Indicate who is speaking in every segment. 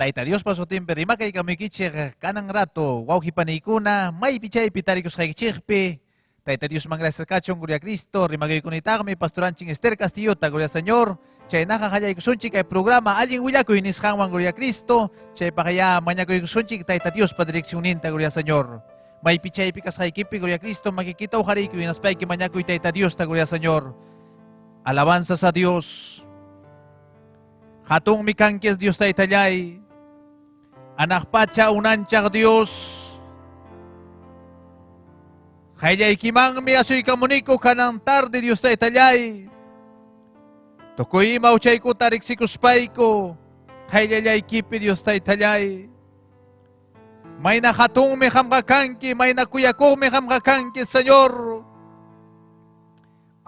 Speaker 1: Taita Dios pasotimpe rima kay kami kichir kanang rato wow hipanikuna may pichay pitarikos kay kichirpi. Taita Dios mangracias kachong Gloria a Cristo rima kay kunita kami pastoranching Esther Castillo ta Gloria Señor. Chay nakakayay kusunchi kay programa aling wila ko inishang Gloria a Cristo. Chay pakaya manya ko kusunchi taita Dios padireksyonin ta Gloria Señor. May pichay pikas kay kipi Gloria a Cristo makikita o hari ko inaspay ki manya ko taita Dios ta Gloria Señor. Alabanza sa Dios. Hatong mikangkes Dios taita yay. Anak pacha unanchak Dios. Kaya ikimang mi asoy kamuniko kanang tarde Dios tayo talyay. Tokoy mauchay ko tarik si kuspay ko. Kaya yay kipi Dios tayo talyay. May nakatong may kamkakangki, may nakuyako may kamkakangki, Senyor.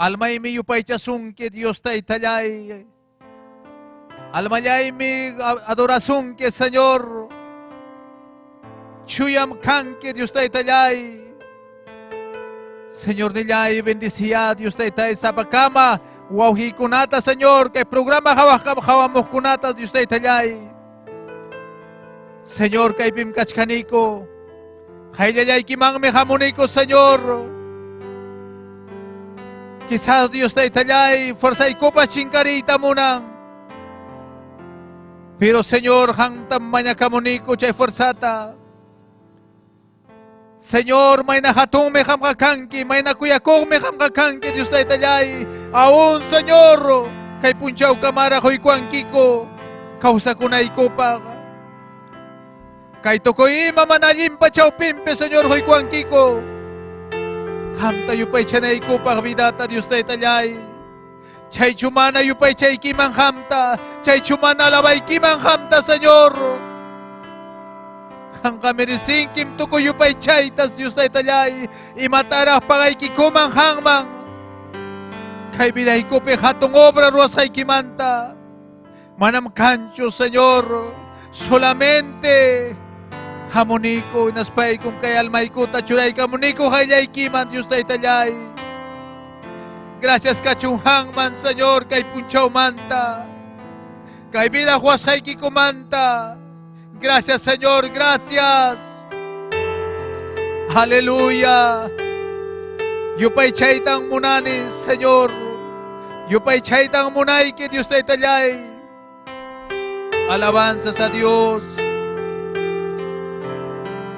Speaker 1: Almay mi yupay chasungki Dios tayo talyay. Almayay mi adorasyon ke Senyor. Chuyam kangke Dios tayo talyay. Senyor nilay, bendisiya Dios tayo tayo sa pagkama. Wawhi kunata Senyor, kay programa hawamok kunata Dios tayo talyay. Senyor kay pimkach kaniko. Kay layay kimang may hamuniko Senyor. Kisas Dios tayo talyay, forsay ko pa chingkarita munang. Pero Señor, hang tamanya kamuniko chay forsata. Señor, may nakatong may kamkakangki, may nakuyakong may kamkakangki, Diyos tayo talyay. Aon, Señor, kay punchaw kamara ko'y kuangki ko, kausa ko na ikopa. Kay tokoy mamanalim pa chaw pimpe, Señor, ko'y kuangki ko. Ham tayo pa'y siya na ikopa, kabidata, Diyos tayo talyay. Chay chumana yupay chay kimang hamta, chay chumana labay kimang hamta, Senyor. Ang kamirising kim tuko yupay chay, tas Diyos tayo talyay, imatara pangay kikumang hangmang. Kay biday ko pe hatong obra ruas ay kimanta. Manam kancho, Senyor, solamente hamoniko, inaspay kong kay almay ko, tachuray kamoniko, kay lay kiman, Diyos tayo talyay. Gracias kachunghang man, Senyor, kay punchaw manta. Kay bilahuas kay kikumanta. Gracias, Senyor, gracias. Hallelujah. Yupay chaytang munanis, Senyor. Yupay chaytang munay ki Diyos tayo talyay. Alabanzas a Dios.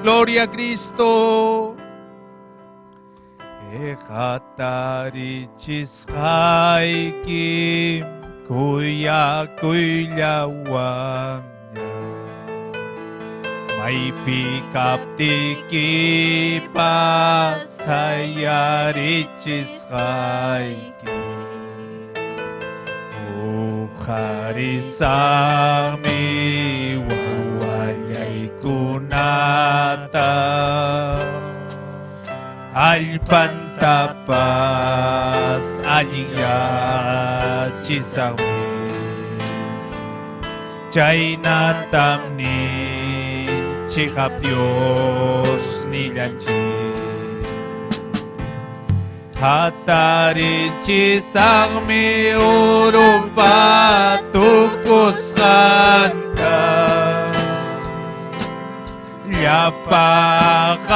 Speaker 1: Gloria a Cristo. Ekatari chiskai kim kuya kuylawang may pikap tiki pa sayari chiskai kim harisami wawayay kunata alpantapas aliyat chisami chaynatamni chikapios nilanchi hatari chisangmi urupa tukuskanta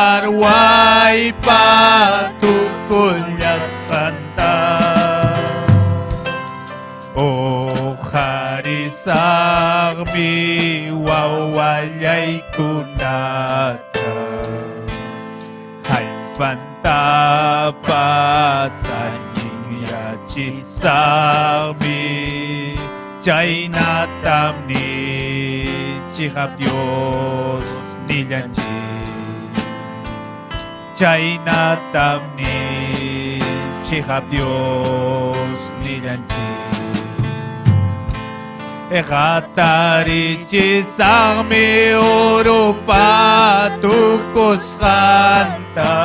Speaker 1: yapakarway patukulyastanta o harisagmi wawayay kunata hay pantapasan yachisagmi chaynatamni chikapios nilanchi chaynatamni chikapios nilanchi ekatari chisangmi urupa tukuskanta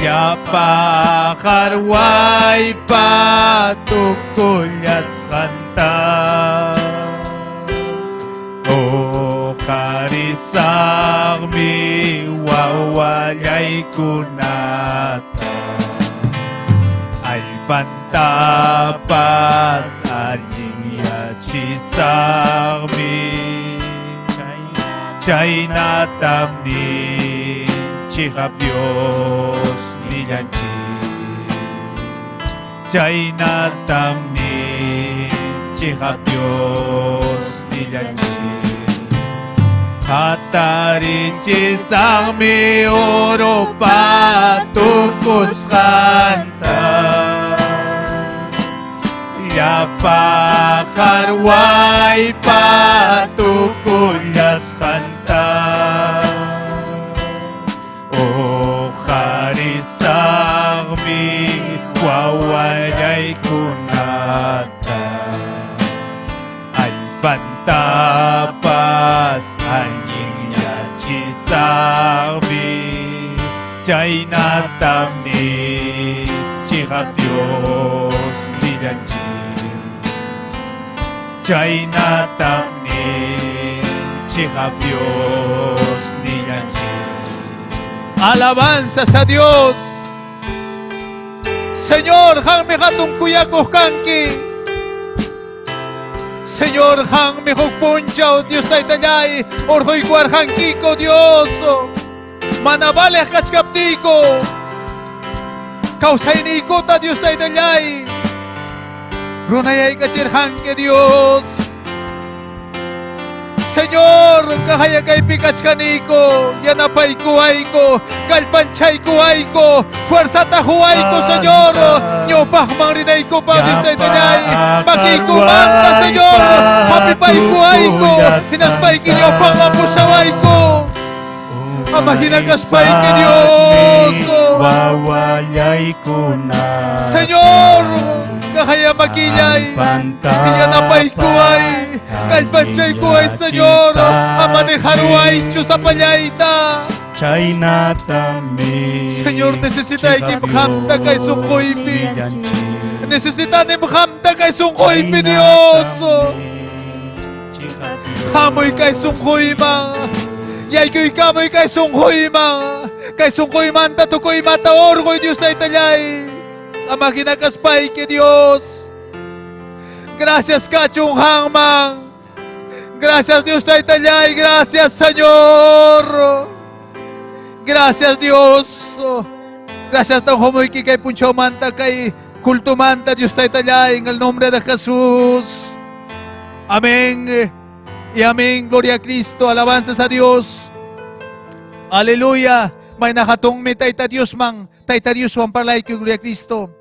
Speaker 1: yapakarway patukulyaskanta o harisagmi wawayay kunata ay pantapas aling yachisagmi chaynatamni chikapios nilanchi chaynatamni chikapios nilanchi hatari chisangmi urupa tukuskanta yapakarway patukulyaskanta o harisagmi wawayay kunata ay pantapas aling yachisagmi chaynatamni chikapios nilanchi chaynatamni chikapios nilanchi. Alabanzas a Dios. Señor, han mejatun kuyakos kanki. Señor, han mejok punchao, Dios taitallay, orjoy kuarjankiko, Dios. Manabales kachkaptiko. Kausainiko ta Dios taitallay. Runayay kachirjanke, Dios. Señor, kahaya kay pikachkaniko, yanapay kuayko, kalpanchay kuayko, fuerza tahuayko, Señor, nyopahmang rinay ko pa, Diyos na itanyay, makikumanta, Señor, hapipay kuayko, sinaspay kinyopang mapusawayko, amahinaгаspay ki Diyos,
Speaker 2: wawayay ko na,
Speaker 1: Señor, kahaya makilay, yanapay kuay, kalpanchay kuay, Señor, amanejaruay, chusapayayta. Señor, necesita ikimhamta kay sungkoypi. Necesita nimhamta kay sungkoypi, Dios. Hamoy kay sungkoyma. Yay ko'y kamoy kay sungkoyma. Kay sungkoyman tatukoy mataor ko'y Dios na italyay. Ama kinakaspay ki Dios. Gracias kachung hangmang. Gracias Dios na italyay. Gracias Señor. Gracias Dios. Gracias tang homoy kay puncho manta kay kulto manta Dios na italyay. En el nombre de Jesús. Amén y amén. Gloria a Cristo. Alabanzas a Dios. Aleluya. May nakatong mi Taita Dios mang. Taita Dios mang parlay ko, Gloria a Cristo.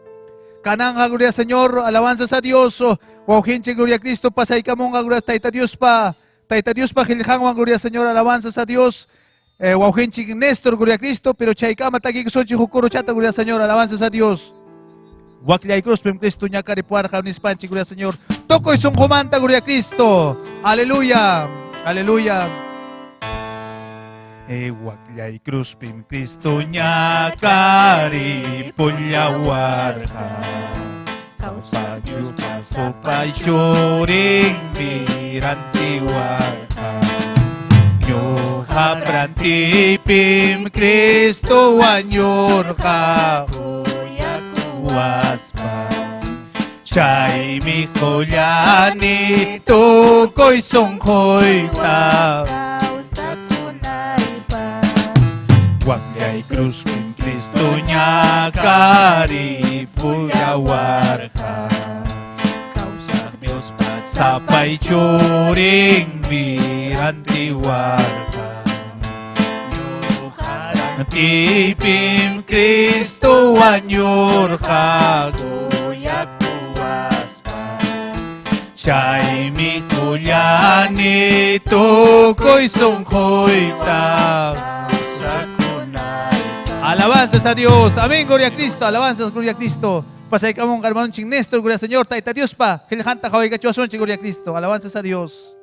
Speaker 1: Kanang gloria Señor. Alabanzas a Dios. Wow, hinche, Gloria a Cristo. Pasay ka mong gloria Taita Dios pa. Taita Dios pa kilhang wang Gloria Señor. Alabanzas a Dios. Wow, hinche Nestor, Gloria a Cristo. Pero chay ka matagi ko sonchi hukuro chata, Gloria Señor. Alabanzas a Dios. Waklay cruz pem Cristo niya karipuar ka unis panchi, Gloria Señor. Tokoy song kumanta, Gloria a Cristo. Aleluya. Aleluya. Waklay cruz pem Cristo niya karipulyawar ka. Sa Diyos paso pa'y syuring mirantiwar ka. Nyo habranti pem Cristo wanyor ka. Waspa Chay mi kolyani Tukoy songkoy ta Wakyay krus min Kristo niya Karipuyawar ka Kausa Diyos pasapay Churing mirantiwar ka Tipim Kristo wanyor kaguyak buwas pa Chay mi kulyani tukoy sungkoy ta sa kunay pa. Alabanzas a Dios. Amén, Gloria a Cristo. Alabanzas, Gloria a Cristo. Pasay ka mong karmanon ching Nestor, Gloria Señor. Taita Dios pa. Kilhanta kaway kachuason ching Gloria a Cristo. Alabanzas a Dios.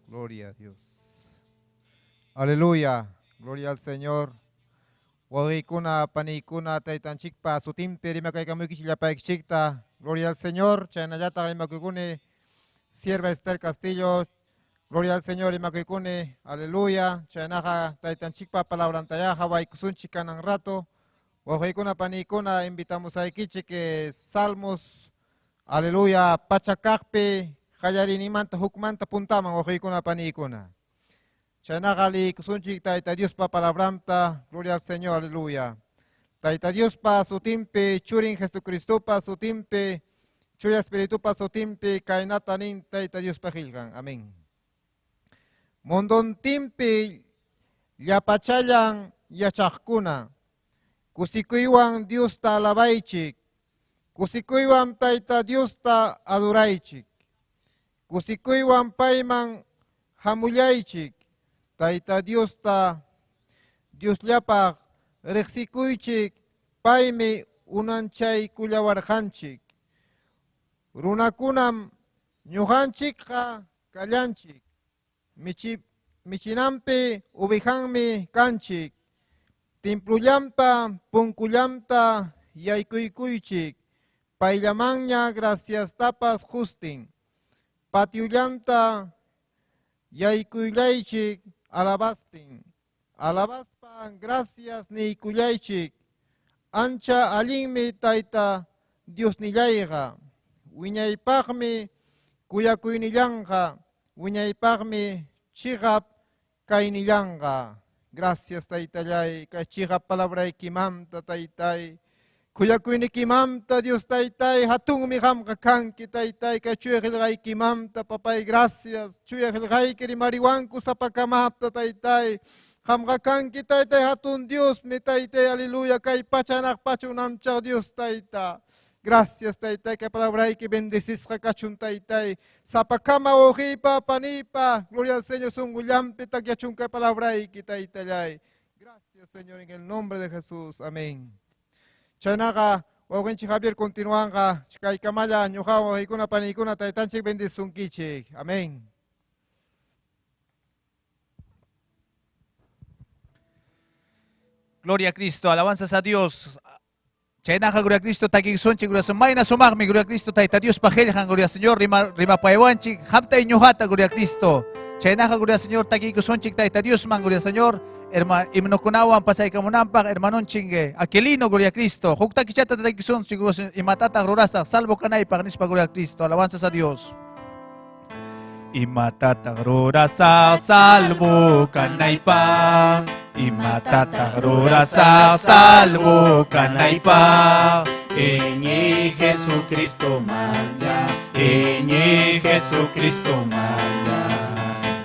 Speaker 3: Gloria a Dios. Aleluya, gloria al Señor. Wawikuna, panikuna, taitanchikpa, sutimpe, rimakay kamu kishilapayikchikta. Gloria al Señor. Chaynayata rimakikune, sierva Esther Castillo. Gloria al Señor, rimakikune. Aleluya. Chaynaja, taitanchikpa, palabrantaya, hawaikusunchika ng rato. Wawikuna, panikuna, invitamos a ikichi que salmos. Aleluya, pachakakpe, hayarinimanta, hukmanta, puntaman, wawikuna, panikuna. Chanakali kusunchik taita Dios pa palabramta, gloria al Señor, aleluya. Taita Dios pa sutimpe, churin Jesucristo pa sutimpe, chuya Espíritu pa sutimpe, kainatanin taita Dios pa hilgan, amén. Mondon timpe, yapachayang yachakuna, kusikuiwang Dios ta alabaichik, kusikuiwang taita Dios ta aduraichik, kusikuiwang paimang hamulaychik, Taita Dios ta Dios llapak rexikuychik paymi unanchay kullawarjanchik. Runakunam ñujanchikqa kallanchik. Michinampi ubijanmi kanchik. Timplullampa punkullamta yaykuykuychik. Payllamanña gracias tapas justin. Patiullanta yaykuylaychik. Alabastin, alabaspan, gracias ni kuyaychik, ancha alinmi taita Dios nillayga, wiñaypaqmi kuyakuynillanqa, wiñaypaqmi chigap kaynillanqa. Gracias taitallay, kay chigap palabraykimamta taitay, kuyakuykimamta Dios taitay, hatungmi hamqa kanki taitay, kay chuyaqilqaykimamta papay, gracias, chuyaqilqayki rimariwanku sapakamapta taitay, hamqa kanki taitay, hatun Dios mi taitay, aleluya, kay pachanak pachunamcha Dios taita. Gracias taitay, kay palabrayki bendecizqa kachun taitay, sapakama ojipa, panipa, gloria al Señor, sungullampi tagyachun kay palabrayki taitallay. Gracias Señor, en el nombre de Jesús, amén. Chaynaka, wawenchi Javier continúan ka, chikay kamaya, nyuhawa, hikuna panikuna, taitanchik bendisunkichik. Amén.
Speaker 1: Gloria a Cristo, alabanzas a Dios. Chaynaka, gloria a Cristo, takik sonchi, gloria a Mayna sumagmi, gloria a Cristo, taita Dios pajelhan, gloria a Señor, rima paewanchik, hamta inyuhata, gloria a Cristo. Chaynaka, gloria a Señor, takik sonchik, taita Dios man, gloria a Señor. Imnokunawan pasay kamunampak, hermanon chingue. Aquilino, gloria a Cristo. Hukta kichata tatakison, siguro imatata rurasa. Salvo kanay, pagnispa, gloria a Cristo. Alabanzas a Dios. Imatata rurasa, salvo kanay pa. Imatata rurasa, salvo kanay pa.
Speaker 2: Enyi Jesucristo maya, Enyi Jesucristo maya.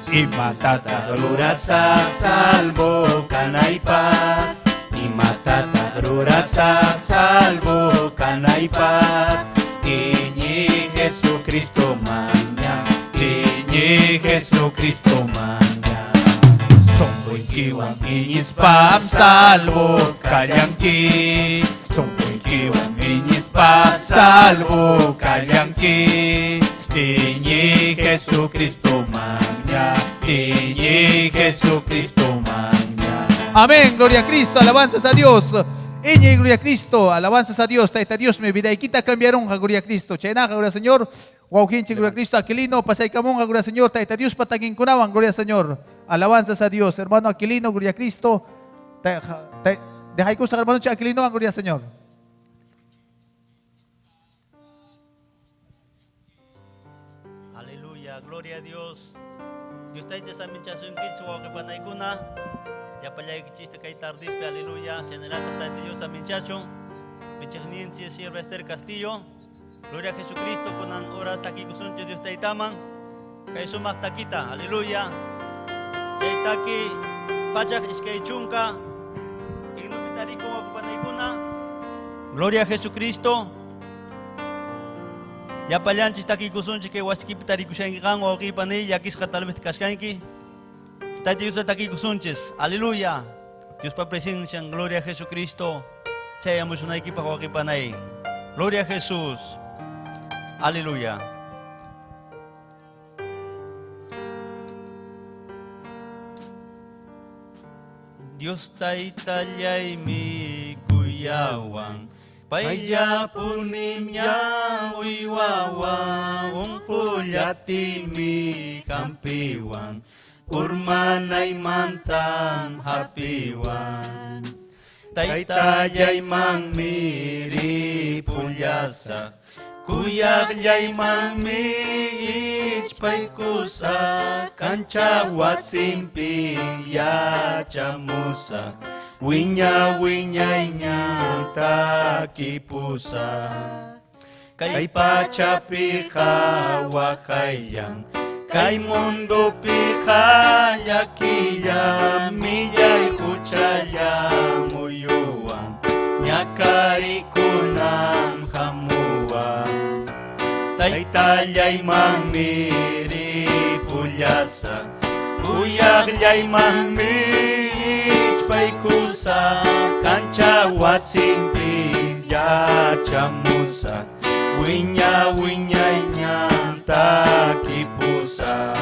Speaker 2: Imatata rurasak salvo kanaipat, Imatata rurasak salvo kanaipat. Enyi Jesucristo maya, Enyi Jesucristo maya. Somboy kiwang inyis pap salvo kayangki, Somboy kiwang inyis pap salvo kayangki. Enyi Jesucristo manya, Enyi Jesucristo manya.
Speaker 1: Amén, gloria a Cristo, alabanzas a Dios. Eñe, gloria a Cristo, alabanzas a Dios. Taita Dios me vida y quita cambiaron, gloria a Cristo. Chena, gloria al Señor. Wauhinchi, gloria a Cristo. Aquilino, pasay camón, gloria al Señor. Taita Dios patagin kunawan, gloria al Señor. Alabanzas a Dios. Hermano Aquilino, gloria a Cristo. Deja ko sa hermano Aquilino, gloria al Señor.
Speaker 4: Aleluya, gloria a Dios. Dios tayo sa amin siya sungkit sa wawag ipanay ko na. Ya palay kichista kay tardipe, aleluya. Chanelata tayo Dios sa amin siya sung. Michaknin siya Silvester Castillo. Gloria a Jesucristo po ng oras taki kusuncho Dios tayo tamang. Kay sumakta kita, aleluya. Chay taki pachak iskay chungka. Ignopitari ko wawag ipanay ko na. Gloria a Jesucristo. Ya palyan chista ki kusunchi ke waski pitari kushangi kang o ki panay yakis katalbit kaskanki. Tayo Dios taki kusunches. Aleluya. Dios pa presencia en gloria a Jesucristo. Chaya musunay ki pa ko ki panay. Gloria a Jesús. Aleluya. Dios tay talyay mi kuyawang. Paya puninya wiwawa ungkulyati mi kampiwan urmanay mantang hapiwan taytayay mang miri pulyasa kuyak yay mang mi ichpay kusa kancha wasimping ya chamusa Winya winyainya takipusa Kay pachapika wakayang Kay mundo pika yakiya Miyay kuchaya muyuan Nyakari kunang hamuan Taytalyay mang miri pulyasa Kuyak yay mang miri Pay kusa kancha wasimping ya chamusa winya winyainya takipusa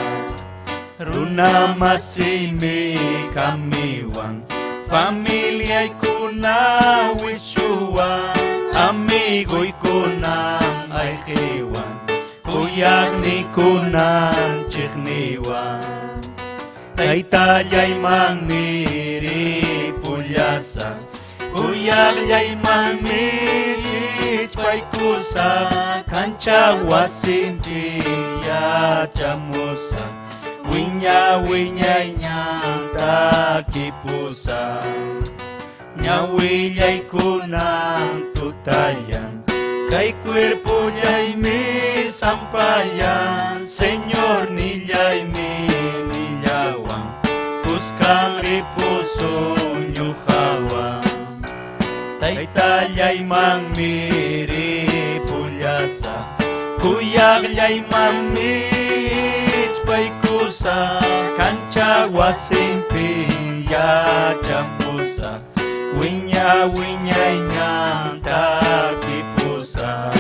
Speaker 4: runa masimi kamiwang familia kuna wishua amigo kuna ay hiwan kuyak ni kunan chikniwan Taytalyay mang miri pulyasa Kuyalyay mang miri Pay kusa Kancha wasinti ya chamusa Winya winyay niyang takipusa Nyawilyay kunang tutayan Kay kwerpo niya'y mi sampayan Senyor niya'y mi Puskang ripuso nyukawa Taytalyay mang miri pulyasa Kuyalyay mang mitch pay kusa Kancha wasimping ya champusa Winya winyay niyang takipusa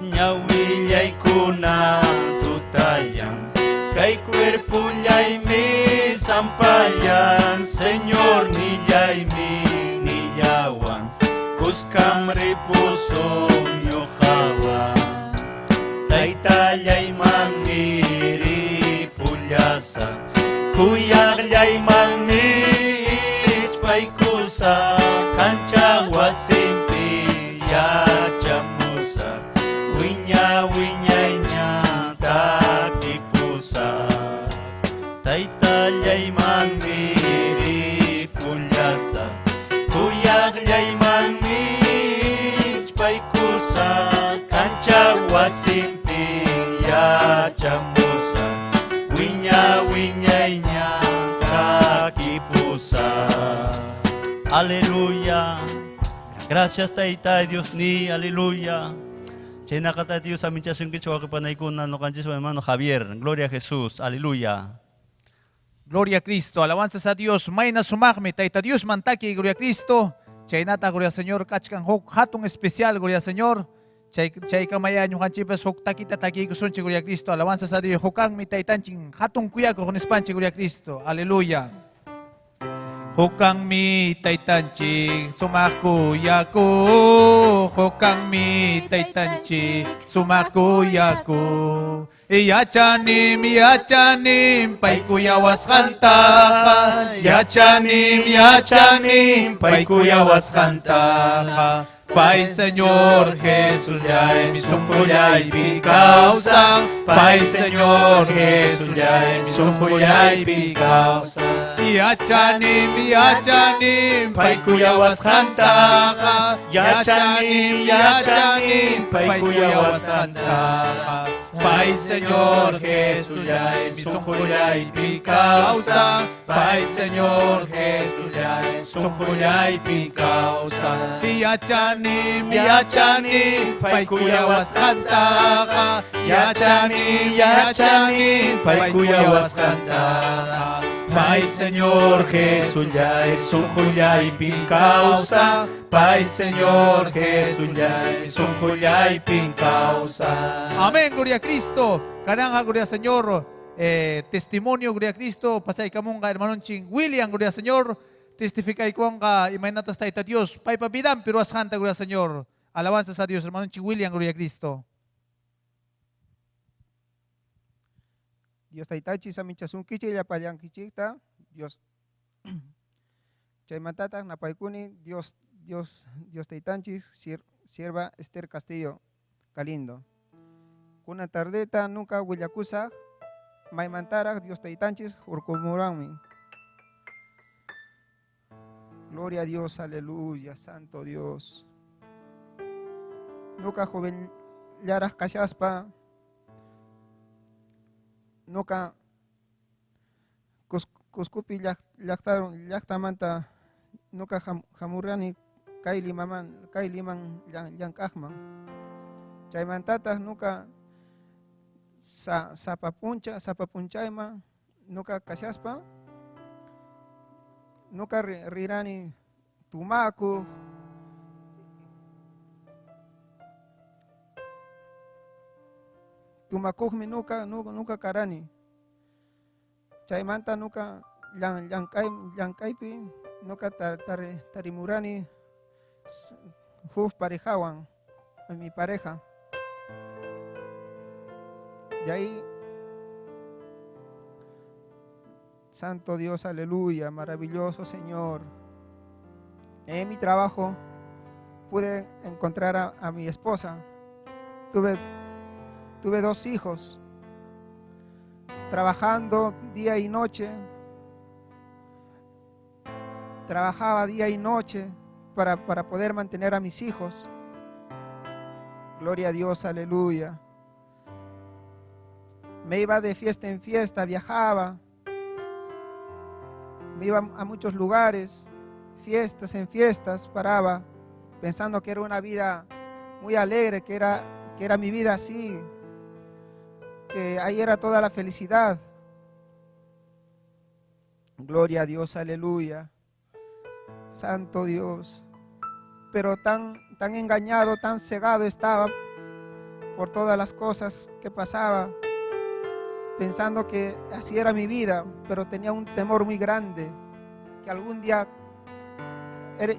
Speaker 4: Nyawilyay kunang tutayang Kay kwerpo niya'y mi sampayan Senyor niya'y mi niyawan Kuskam ripuso nyukawa Taytalyay mang miri pulyasa Kuyalyay mang miich pay kusa Kancha wasimpi ya chamusa Winya winyay niya takipusa Taytalyay mang miri pulyasa Kuyalyay mang miich pay Gracias Taytay Dios ni, aleluya. Chenakata Dios amin chasungkit sa panay ko na no kanjis hermano Javier. Gloria a Jesús, aleluya.
Speaker 1: Gloria a Cristo, alabanzas a Dios. May na sumakmi, taita Dios mantaki, gloria a Cristo. Chay nata, gloria Señor, kachkan hok hatong especial, gloria Señor. Chay kamayan yung kanchipas hok takita taki kusun, gloria a Cristo. Alabanzas a Dios, hokang mi taitanching hatong kuya ko con espanchi, gloria a Cristo. Aleluya. Hokang mi taitanching sumakuya ko. Hokang mi taitanching sumakuya ko. Yachanim, yachanim, pay kuyawas kanta. Yachanim, yachanim, pay kuyawas kanta. Pai Señor Jesús ya es mi sumpoya y mi causa. Pai Señor Jesús ya es mi sumpoya y mi causa. Yachanim, yachanim, pay kuyawas kanta. Yachanim, yachanim, pay kuyawas kanta. Pai Señor Jesús ya es mi sumpoya y mi causa. Pai Señor Jesús ya es mi sumpoya y mi causa. Yachanim, yachanim, pay kuyawas kanta. Yachanim, yachanim, pay kuyawas kanta. Pai Señor Jesús ya es un julia y pin causa. Pai Señor Jesús ya es un julia y pin causa. Amén, gloria a Cristo. Cananga, gloria al Señor. Testimonio, gloria a Cristo. Pasay kamunga, hermano Ching William, gloria al Señor. Testificay ko nga imanatas tayo ta Dios. Pay pabidam, pero asanta, gloria al Señor. Alabanzas a Dios, hermano Ching William, gloria a Cristo.
Speaker 5: Dios taitachi sa minchasun kichi ya palyang kichita Dios chay matata na paikuni Dios taitanchi sierva Esther Castillo Calindo kuna tardeta nunca huillacusa may mantara Dios taitanchi urkumurami. Gloria a Dios, aleluya, santo Dios. Nunca joven yaras kashaspa Nuka kuskupi yaktamanta nuka hamurani kay liman yang kahman. Chay mantata nuka sa papunchayma nuka kashaspa nuka rirani tumaku tumakukmi nuka karani. Chay manta nuka yang kaypi nuka tarimurani huf parejawan mi pareja. Y ahí, santo Dios, aleluya, maravilloso Señor. En mi trabajo pude encontrar a mi esposa. Tuve 2 hijos, trabajando día y noche. Trabajaba día y noche para poder mantener a mis hijos. Gloria a Dios, aleluya. Me iba de fiesta en fiesta, viajaba. Me iba a muchos lugares, fiestas en fiestas, paraba, pensando que era una vida muy alegre, que era mi vida así, que ahí era toda la felicidad. Gloria a Dios, aleluya. Santo Dios. Pero tan engañado, tan cegado estaba por todas las cosas que pasaba, pensando que así era mi vida, pero tenía un temor muy grande, que algún día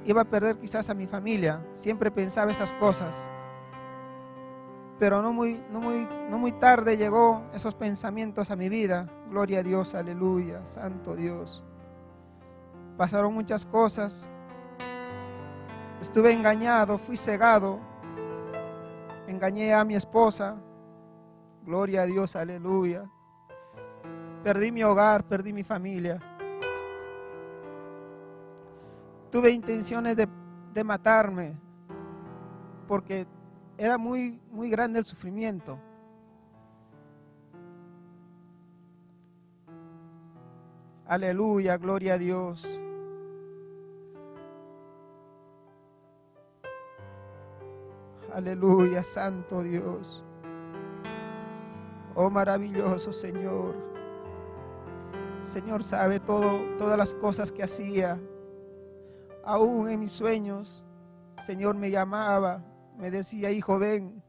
Speaker 5: iba a perder quizás a mi familia. Siempre pensaba esas cosas. Pero no muy tarde llegó esos pensamientos a mi vida. Gloria a Dios, aleluya, santo Dios. Pasaron muchas cosas. Estuve engañado, fui cegado. Engañé a mi esposa. Gloria a Dios, aleluya. Perdí mi hogar, perdí mi familia. Tuve intenciones de matarme, porque era muy grande el sufrimiento. Aleluya, gloria a Dios. Aleluya, santo Dios. Oh, maravilloso Señor. Señor sabe todas las cosas que hacía. Aún en mis sueños, Señor me llamaba, me decía, hijo, ven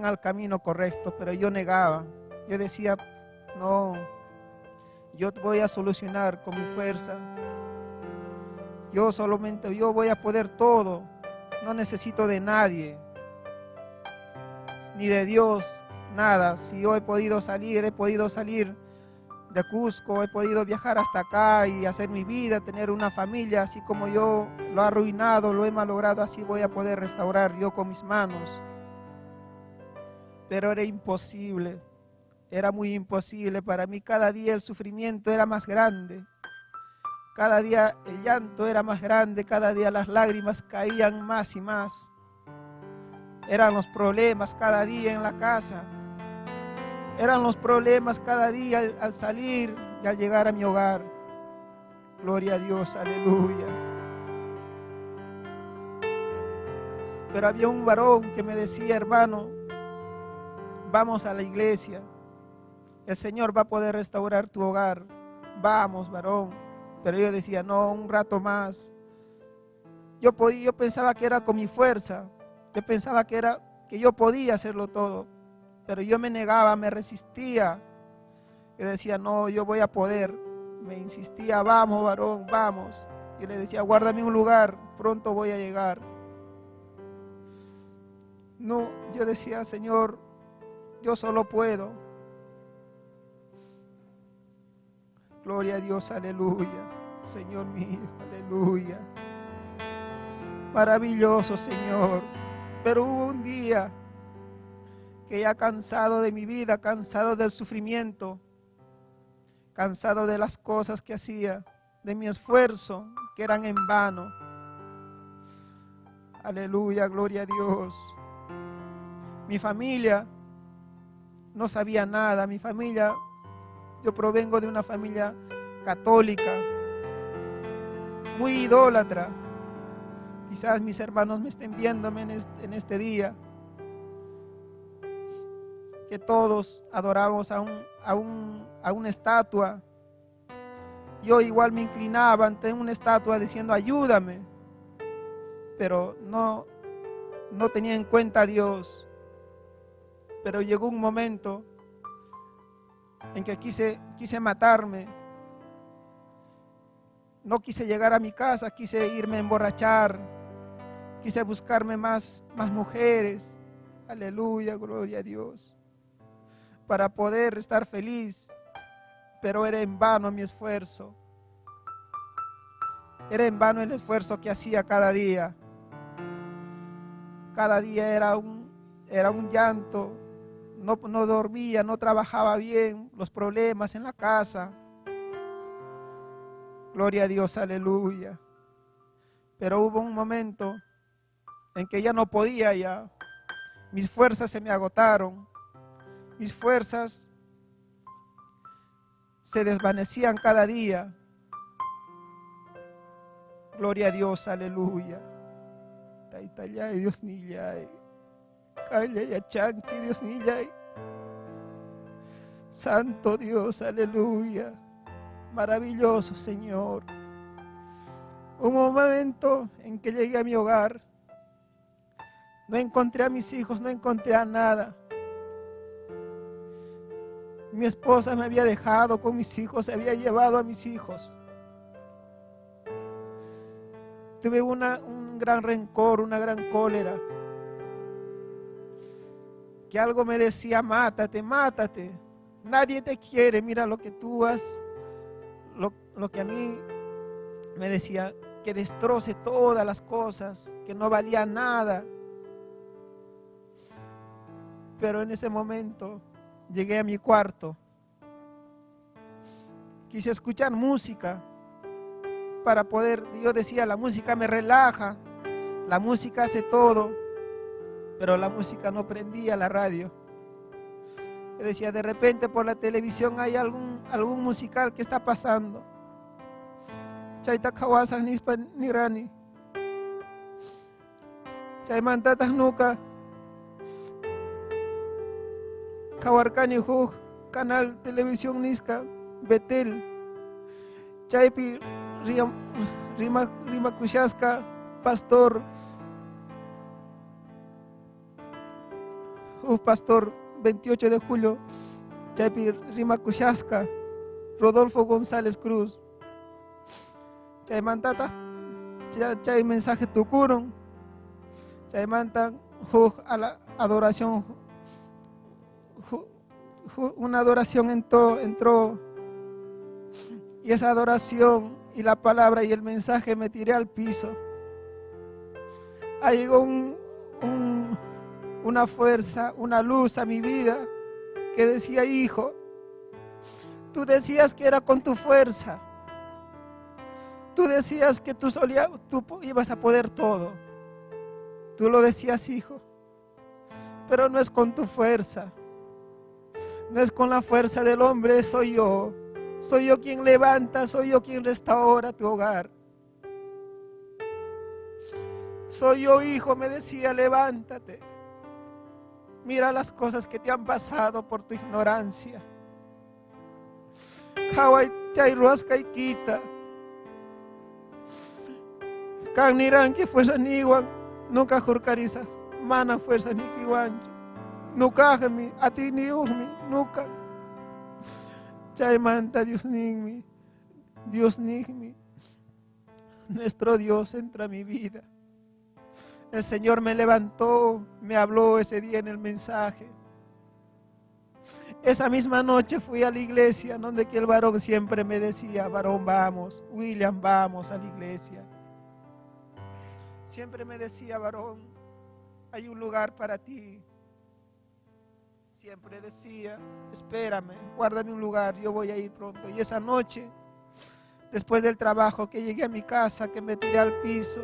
Speaker 5: al camino correcto, pero yo negaba. Yo decía, no, yo voy a solucionar con mi fuerza. Yo voy a poder todo. No necesito de nadie, ni de Dios, nada. Si yo he podido salir de Cusco, he podido viajar hasta acá y hacer mi vida, tener una familia, así como yo lo he arruinado, lo he malogrado, así voy a poder restaurar yo con mis manos. Pero era imposible, era muy imposible para mí. Cada día el sufrimiento era más grande, cada día el llanto era más grande, cada día las lágrimas caían más y más. Eran los problemas cada día en la casa. Eran los problemas cada día al salir y al llegar a mi hogar. Gloria a Dios, aleluya. Pero había un varón que me decía, hermano, vamos a la iglesia. El Señor va a poder restaurar tu hogar. Vamos, varón. Pero yo decía, no, un rato más. Yo pensaba que era con mi fuerza. Yo pensaba que yo podía hacerlo todo. Pero yo me negaba, me resistía. Yo decía, no, yo voy a poder. Me insistía, vamos, varón, vamos. Yo le decía, guárdame un lugar, pronto voy a llegar. No, yo decía, Señor, yo solo puedo. Gloria a Dios, aleluya. Señor mío, aleluya. Maravilloso, Señor. Pero hubo un día que ya cansado de mi vida, cansado del sufrimiento, cansado de las cosas que hacía, de mi esfuerzo, que eran en vano. Aleluya, gloria a Dios. Mi familia no sabía nada. Mi familia, yo provengo de una familia católica, muy idólatra. Quizás mis hermanos me estén viéndome en este día, que todos adoramos a una estatua. Yo igual me inclinaba ante una estatua diciendo, ayúdame, pero no tenía en cuenta a Dios. Pero llegó un momento en que quise matarme. No quise llegar a mi casa, quise irme a emborrachar, quise buscarme más mujeres. Aleluya, gloria a Dios, para poder estar feliz. Pero era en vano mi esfuerzo. Era en vano el esfuerzo que hacía cada día. Cada día era un llanto. No dormía, no trabajaba bien, los problemas en la casa. Gloria a Dios, aleluya. Pero hubo un momento en que ya no podía ya. Mis fuerzas se me agotaron. Mis fuerzas se desvanecían cada día. Gloria a Dios, aleluya. Taitayay, Dios niyay. Kayay, chanqui, Dios niyay. Santo Dios, aleluya. Maravilloso Señor. Un momento en que llegué a mi hogar. No encontré a mis hijos, no encontré a nada. Mi esposa me había dejado con mis hijos, se había llevado a mis hijos. Tuve un gran rencor, una gran cólera. Que algo me decía, mátate, mátate. Nadie te quiere, mira lo que tú has. Lo que a mí me decía, que destroce todas las cosas, que no valía nada. Pero en ese momento llegué a mi cuarto. Quise escuchar música para poder, yo decía, la música me relaja, la música hace todo, pero la música no prendía la radio. Yo decía, de repente por la televisión hay algún musical que está pasando. Chaita kawasan nispa nirani. Chaymantatas nuka kawarkani huk canal televisión nisqa Betel. Chaypi rimakushasqa pastor pastor 28 de julio chaypi rimakushasqa Rodolfo González Cruz. Chaymantata chay mensaje tukurun. Chaymantan huk a la adoración, una adoración entró y esa adoración y la palabra y el mensaje me tiré al piso. Ahí llegó una fuerza, una luz a mi vida que decía: hijo, tú decías que era con tu fuerza, tú decías que tú ibas a poder todo, tú lo decías, hijo, pero no es con tu fuerza, no es con la fuerza del hombre, soy yo quien levanta, soy yo quien restaura tu hogar. Soy yo, hijo, me decía, levántate. Mira las cosas que te han pasado por tu ignorancia. Hawai chay ruasca y quita. Kanirán que fuerza niwan, nunca jurcariza, mana fuerza ni kiwancho. Nunca mi, a ti ni ujmi, nunca. Chay manta Dios nigmi, nuestro Dios entra a mi vida. El Señor me levantó, me habló ese día en el mensaje. Esa misma noche fui a la iglesia donde que el varón siempre me decía: varón, vamos, William, vamos a la iglesia. Siempre me decía: varón, hay un lugar para ti. Siempre decía: espérame, guárdame un lugar, yo voy a ir pronto. Y esa noche, después del trabajo, que llegué a mi casa, que me tiré al piso,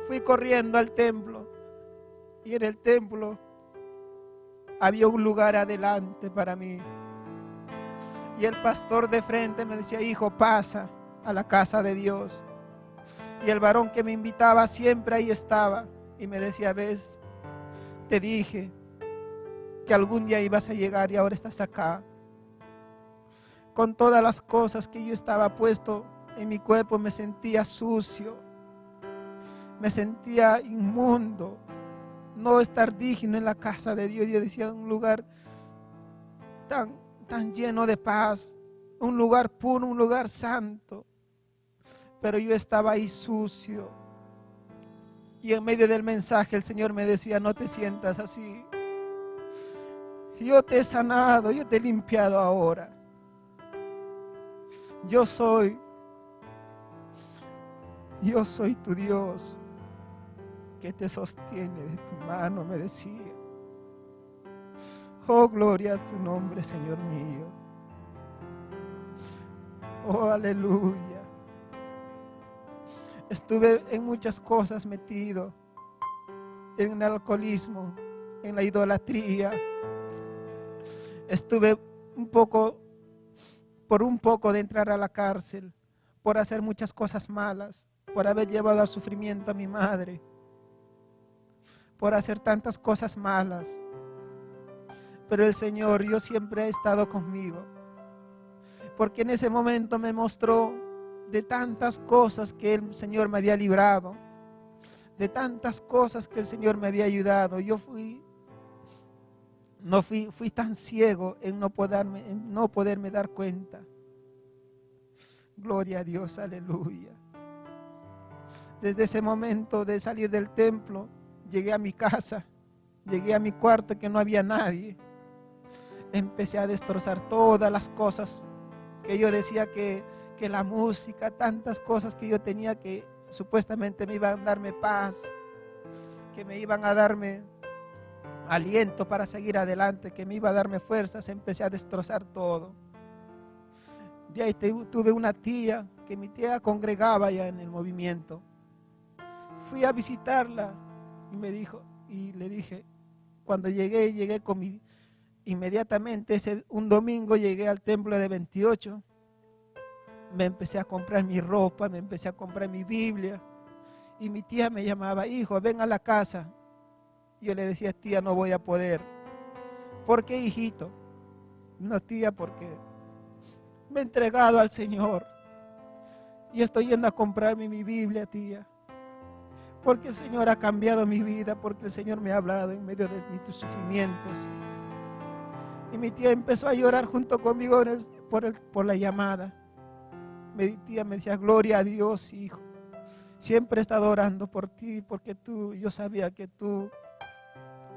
Speaker 5: fui corriendo al templo. Y en el templo había un lugar adelante para mí. Y el pastor de frente me decía: hijo, pasa a la casa de Dios. Y el varón que me invitaba siempre ahí estaba. Y me decía: ves, te dije que algún día ibas a llegar y ahora estás acá. Con todas las cosas que yo estaba puesto en mi cuerpo, me sentía sucio, me sentía inmundo, no estar digno en la casa de Dios. Yo decía: un lugar tan lleno de paz, un lugar puro, un lugar santo. Pero yo estaba ahí sucio. Y en medio del mensaje el Señor me decía: no te sientas así. Yo te he sanado, yo te he limpiado ahora. Yo soy tu Dios que te sostiene de tu mano, me decía. Oh, gloria a tu nombre, Señor mío. Oh, aleluya. Estuve en muchas cosas metido, en el alcoholismo, en la idolatría. Estuve por un poco de entrar a la cárcel, por hacer muchas cosas malas, por haber llevado al sufrimiento a mi madre, por hacer tantas cosas malas. Pero el Señor, Dios siempre ha estado conmigo, porque en ese momento me mostró de tantas cosas que el Señor me había librado, de tantas cosas que el Señor me había ayudado. Yo fui tan ciego en no poderme dar cuenta. Gloria a Dios, aleluya. Desde ese momento de salir del templo, llegué a mi casa, llegué a mi cuarto que no había nadie. Empecé a destrozar todas las cosas que yo decía que la música, tantas cosas que yo tenía que supuestamente me iban a darme paz, que me iban a darme aliento para seguir adelante, que me iba a darme fuerzas. Empecé a destrozar todo. De ahí tuve una tía, que mi tía congregaba ya en el movimiento. Fui a visitarla y le dije, cuando llegué inmediatamente, un domingo llegué al templo de 28, me empecé a comprar mi ropa, me empecé a comprar mi Biblia Y mi tía me llamaba, hijo, ven a la casa. Yo le decía, tía, no voy a poder. ¿Por qué, hijito? No, tía, porque me he entregado al Señor. Y estoy yendo a comprarme mi Biblia, tía. Porque el Señor ha cambiado mi vida, porque el Señor me ha hablado en medio de mis sufrimientos. Y mi tía empezó a llorar junto conmigo por la llamada. Mi tía me decía, gloria a Dios, hijo. Siempre he estado orando por ti, porque yo sabía que tú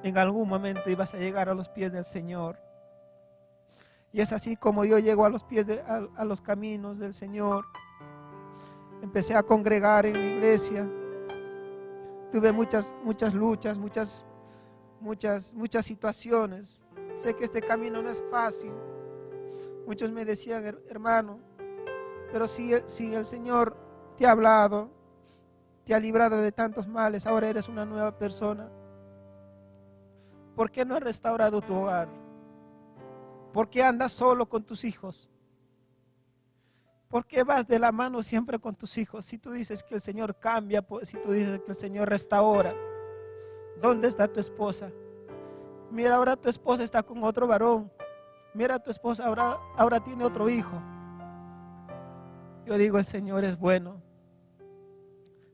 Speaker 5: en algún momento ibas a llegar a los pies del Señor. Y es así como yo llego a los pies, a los caminos del Señor. Empecé a congregar en la iglesia. Tuve muchas luchas, muchas situaciones. Sé que este camino no es fácil. Muchos me decían, hermano, pero si el Señor te ha hablado, te ha librado de tantos males, ahora eres una nueva persona. ¿Por qué no has restaurado tu hogar? ¿Por qué andas solo con tus hijos? ¿Por qué vas de la mano siempre con tus hijos? Si tú dices que el Señor cambia, si tú dices que el Señor restaura, ¿dónde está tu esposa? Mira, ahora tu esposa está con otro varón. Mira, tu esposa ahora tiene otro hijo. Yo digo, el Señor es bueno.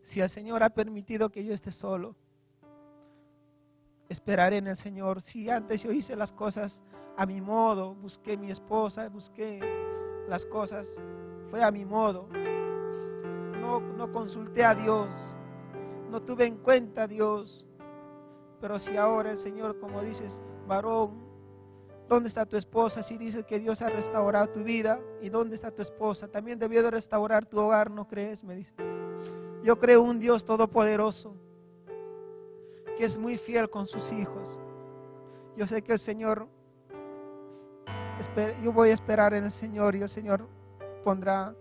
Speaker 5: Si el Señor ha permitido que yo esté solo, esperaré en el Señor. Si antes yo hice las cosas a mi modo, busqué mi esposa, busqué las cosas, fue a mi modo. No consulté a Dios, no tuve en cuenta a Dios. Pero si ahora el Señor, como dices, varón, ¿dónde está tu esposa? Si dices que Dios ha restaurado tu vida, ¿y dónde está tu esposa? También debió de restaurar tu hogar, ¿no crees? Me dice. Yo creo un Dios todopoderoso, que es muy fiel con sus hijos. Yo sé que el Señor, yo voy a esperar en el Señor, y el Señor pondrá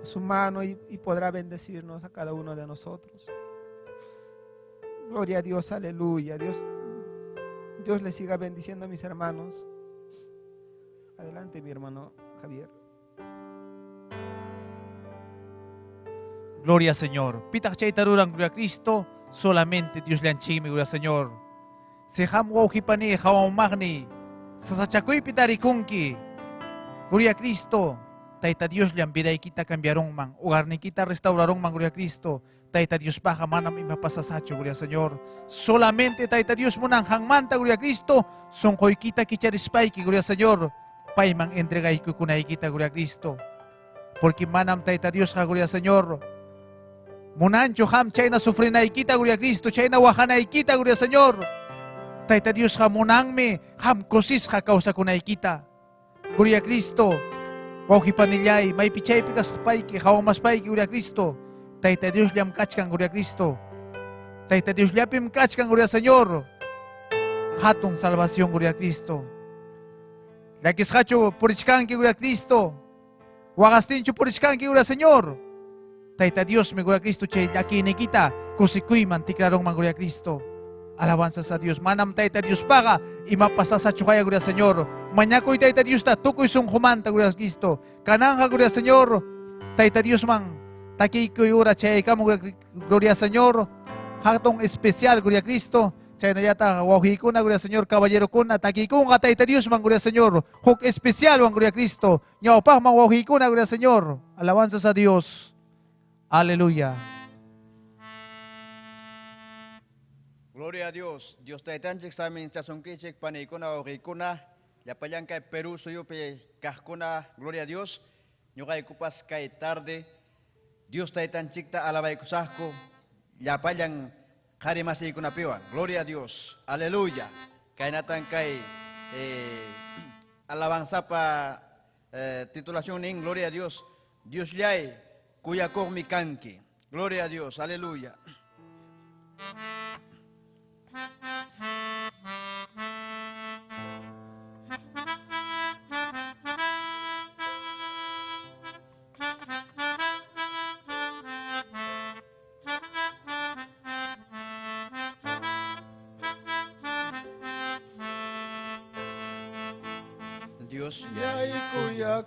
Speaker 5: su mano y podrá bendecirnos a cada uno de nosotros. Gloria a Dios, aleluya. Dios les siga bendiciendo a mis hermanos. Adelante, mi hermano Javier.
Speaker 1: Gloria Señor. Pitak chay tarurang gloria a Cristo. Solamente Dios le anchime, gloria Señor. Se hamwa ujipani, hawang magni. Sasachakoy pitarikunki. Gloria a Cristo. Taita Dios le ambiday kita cambiarong mang. Ugar ni kita restaurarong mang, gloria a Cristo. Taita Dios baja manam imapasasacho, gloria Señor. Solamente Taita Dios munang hangmanta, gloria a Cristo. Son koy kita kicharispaiki, gloria Señor. Paimang entregay kukunay kita, gloria a Cristo. Porque manam Taita Dios ha, gloria Señor. Munancho ham chay na sufrinay kita, gloria a Cristo. Chay na wahanay kita, gloria Señor. Taita Dios ha munangme ham kosis ha kausa kunay kita. Gloria a Cristo. Wauhi panilyay, may pichay pikas paiki, hawang mas paiki, gloria a Cristo. Taita Dios liam kachkan, gloria a Cristo. Taita Dios liapim kachkan, gloria Señor. Hatong salvación, gloria a Cristo. Lakis hacho purichkanki, gloria a Cristo. Wagastincho purichkanki, gloria Señor. Taita Dios, me gloria a Cristo, chay laki nikita, kusikuy mantikrarong man, gloria a Cristo. Alabanzas a Dios. Manam Taita Dios paga y mapasasa chukaya, gloria Señor. Mañakoy Taita Dios ta tukoy sung humanta, gloria a Cristo. Kananga, gloria Señor. Taita Dios man takikoy ura chay kamo, gloria Señor. Hatong especial, gloria a Cristo. Chay na yata wauhi kuna, gloria Señor. Caballero kuna takikung ka Taita Dios man, gloria Señor. Huk especial man, gloria a Cristo. Nyao pa man wauhi kuna, gloria Señor. Alabanzas a Dios. Aleluya.
Speaker 2: Gloria a Dios. Dios taitanchik samin chasonkichik panikuna o rikuna. Ya payan kay Perú suyo pe kahkuna. Gloria a Dios. Nyokay kupas kay tarde. Dios taitanchik ta alabay kusahko. Ya payan karimasi kuna piwa. Gloria a Dios. Aleluya. Kay natan kay alabanza pa titulación ning. Gloria a Dios. Dios yay kuya mi kanki. Gloria a Dios. Aleluya. Dios yay kuya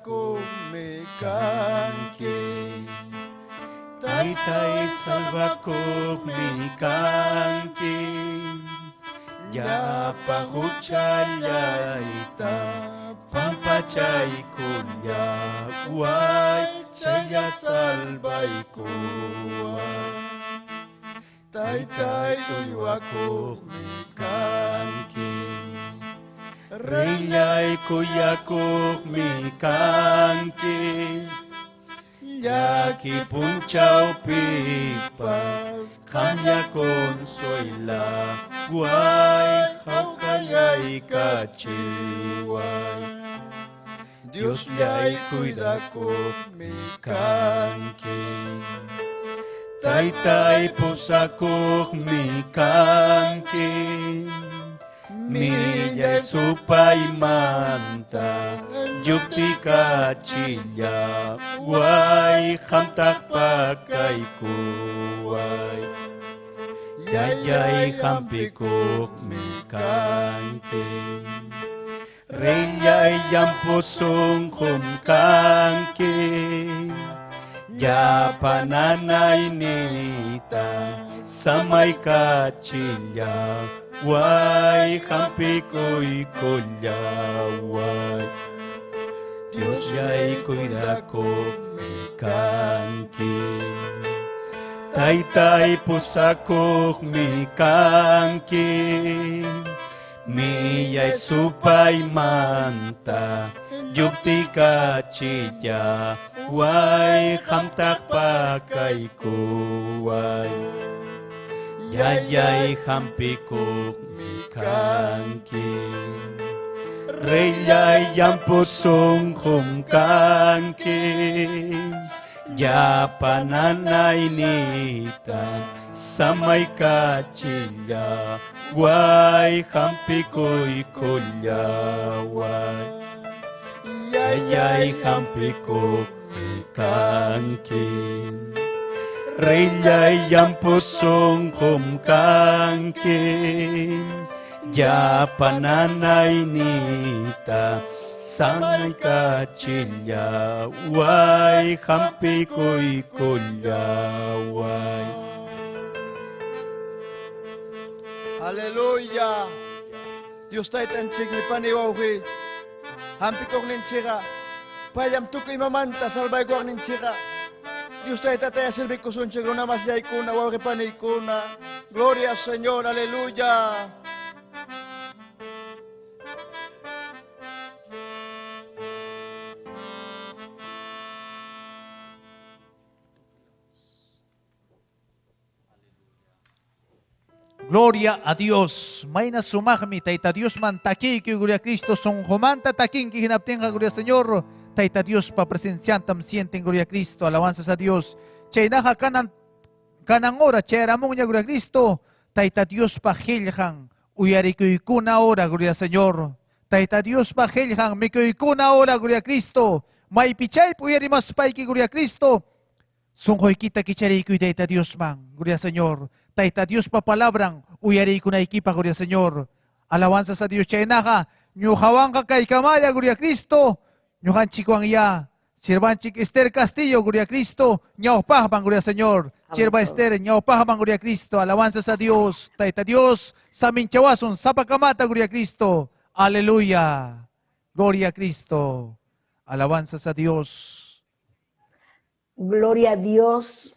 Speaker 2: me kanki
Speaker 6: Taytay salvakuk mi kanki, yapahuchayaita, pampachay kunyakway, chaya salvay kuway. Taytay uywakuk mi kanki, Reyay kuyakuk mi kanki, Yaki punchau pipas, Kanya consuela, guay, jaukayay kachiway. Dios yay cuida con mi kanki, Taytay pusakuk mi kanki, Miyay supay manta, yukti kachilla, guay, hamtak pakay kuway. Yayay hampikuk mi kanki, Reyay yampusong kanki, Yapananay nita, samay kachilla, Guay, hampikoy kulyaway. Dios yay cuida con mi kanki, Taytay pusakuk mi kanki, Miyay supay manta, yukti kachilla, Guay, hamtak pakay kuway. Yayay hampikuk mi kanki, Reyay yampusong kanki, Yapananay nita, samay kachilla, guay, hampikoy kulyaway. Yayay hampikuk mi kanki, Reyay yampusong kanki, Yapananay nita, samay kachilla, way, hampikoy kulyaway.
Speaker 2: Aleluya. Dios tayo tanchig ni paniwawhi. Hampikok ninchira. Payam tukoy mamanta salbay ko ang ninchira. Dios tayo tataya silbi ko sunchig runa mas yay kuna wawhi panay kuna. Gloria Señor. Aleluya.
Speaker 1: Gloria a Dios. May na sumahmi, Tayta Dios man taki ki Gloria Cristo son humanta taking ki hinapting ka Gloria Señor. Tayta Dios pa presenciantam sienten Gloria Cristo. Alabanzas a Dios. Chay naka kanang ora, chay ramong niya Gloria Cristo. Tayta Dios pa hilhang. Uyari ko ikuna ora Gloria Señor. Tayta Dios pa hilhang. May ko ikuna ora Gloria Cristo. May pichay po yari mas pay ki Gloria Cristo. Sungkoy kita kichari ko Tayta Dios man Gloria Señor. Tayta Dios pa palabrang, uyari ko na ikipa, Gloria Señor. Alawanza sa Dios, chaynaka, nyuhawang ka kay kamaya, Gloria Cristo. Nyuhan chiko ang iya, sirban chik Esther Castillo, Gloria Cristo. Nyaupahabang, Gloria Señor. Sirba Esther, nyaupahabang, Gloria Cristo. Alawanza sa Dios, Tayta Dios, sa minchawason, sa pagkamata, Gloria Cristo. Aleluya. Gloria Cristo. Alawanza sa Dios.
Speaker 7: Gloria a Dios.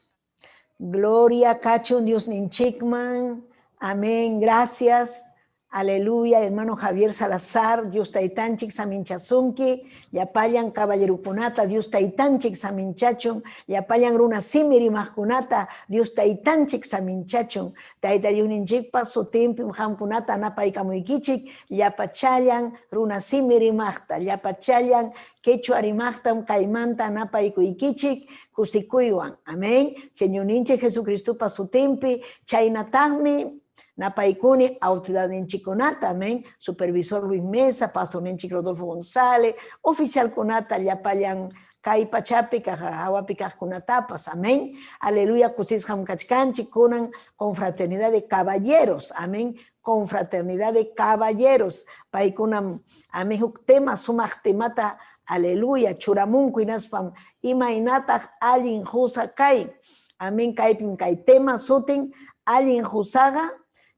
Speaker 7: Gloria, Cacho, Dios Ninchikman. Amén, gracias. Aleluya, hermano Javier Salazar, Dios Taitanchik Saminchazunki, Yapayan Caballerupunata, Dios Taitanchik Saminchachon, Yapayan Runa Simiri Majunata, Dios Taitanchik Saminchachon, Taitayuninchik Paso Tempi Hampunata Napaikamuikichik, Yapachayan Runa Simiri Majta, Yapachayan Quechua Arimachtam Caimanta Napaikuikichik, Kusikuiwan. Amén. Señor Ninche Jesucristo Paso Tempi, Chainatagmi. Napaikuni, autoridad Ninchiconata, amén. Supervisor Luis Mesa, Pastor Ninchik Rodolfo González, oficial Conata, Yapayan Caipachapica, Jawapica Conatapas, amén. Aleluya, Cusis Hamkachkanchi, Kunan, confraternidad de caballeros, amén. Confraternidad de caballeros, Paikunam, amén. Tema sumachtemata, aleluya, Churamunku inaspam, Imainata, Alin Husakai. Amén. Kaipim kai tema sutin allin husaga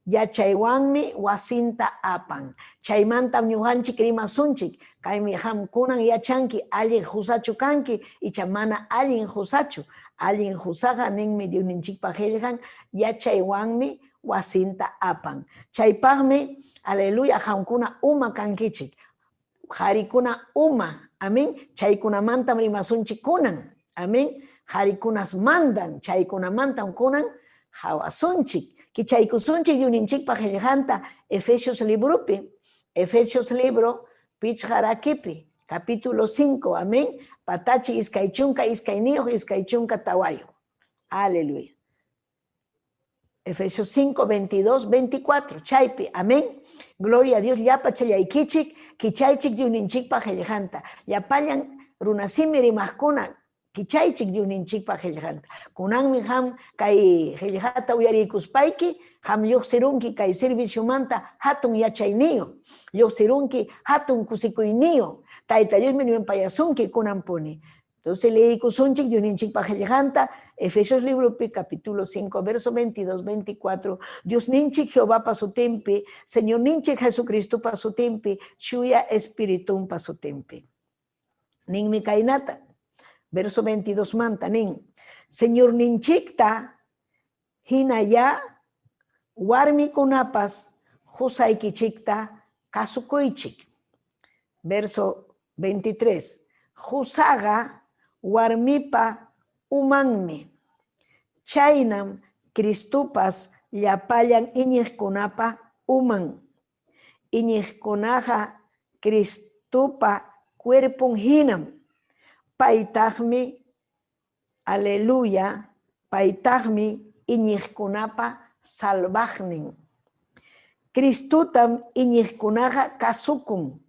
Speaker 7: yachaywanmi wasinta apan. Chaymantam ñuqanchik rimasunchik. Kaymi hamkunan yachanki allin husachu kanki y chamana allin husachu. Allin husaga ninmi Diosninchikpa qillqan yachaywanmi wasinta apan. Chaypaqmi aleluya hamkuna uma kankichik. Harikuna uma. Amén. Chaykunamantam rimasunchik kunan. Amén. Harikunas mandan. Chaykunamantam kunan hawasunchik. Kichaykusunchik Diosninchikpa qillqanta Efesios libropi. Efesios libro pichharakipi. Capítulo 5. Amén. Patachi iskaychunka iskayniyuq iskaychunka tawayo. Aleluya. Efesios 5, 22, 24. Chaypi. Amén. Gloria a Dios. Llapa chayaykichik. Kichaychik Diosninchikpa qillqanta. Llapallan runasimi rimaqkuna. Kichaychik Diosninchikpa qillqanta. Kunanmi ham kay qillqata uyariykuspayki ham lluqsirunki kay serviciomanta hatun yachayniyo. Lluqsirunki hatun kusikuyniyo. Tayta Diosmi niwenpayasunki kunanpuni. Entonces leiykusunchik Diosninchikpa qillqanta Efesios libro capítulo 5 verso 22 24. Dios ninchik Jehová pasutempi, Señor ninchik Jesucristo pasutempi, Shuya Espiritum pasutempi. Ninmi kainata. Verso 22 manta nin. Señor ninchikta hinaya warmi kunapas husaykichikta kasukuychik. Verso 23. Husaga warmipa umanmi. Chaynam Cristupas llapallan iñiqkunapa uman. Iñiqkunaqa Cristupa cuerpun hinam. Paitagmi, aleluya, paitagmi iñiqkunapa salvagnin. Cristutam iñiqkunaqa kasukun.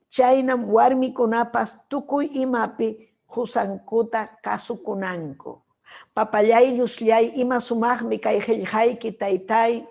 Speaker 7: Chaynam warmikunapas tukuy imapi husankuta kasukunanku. Papallay Diosllay ima sumaqmi kay qillqayki taytay.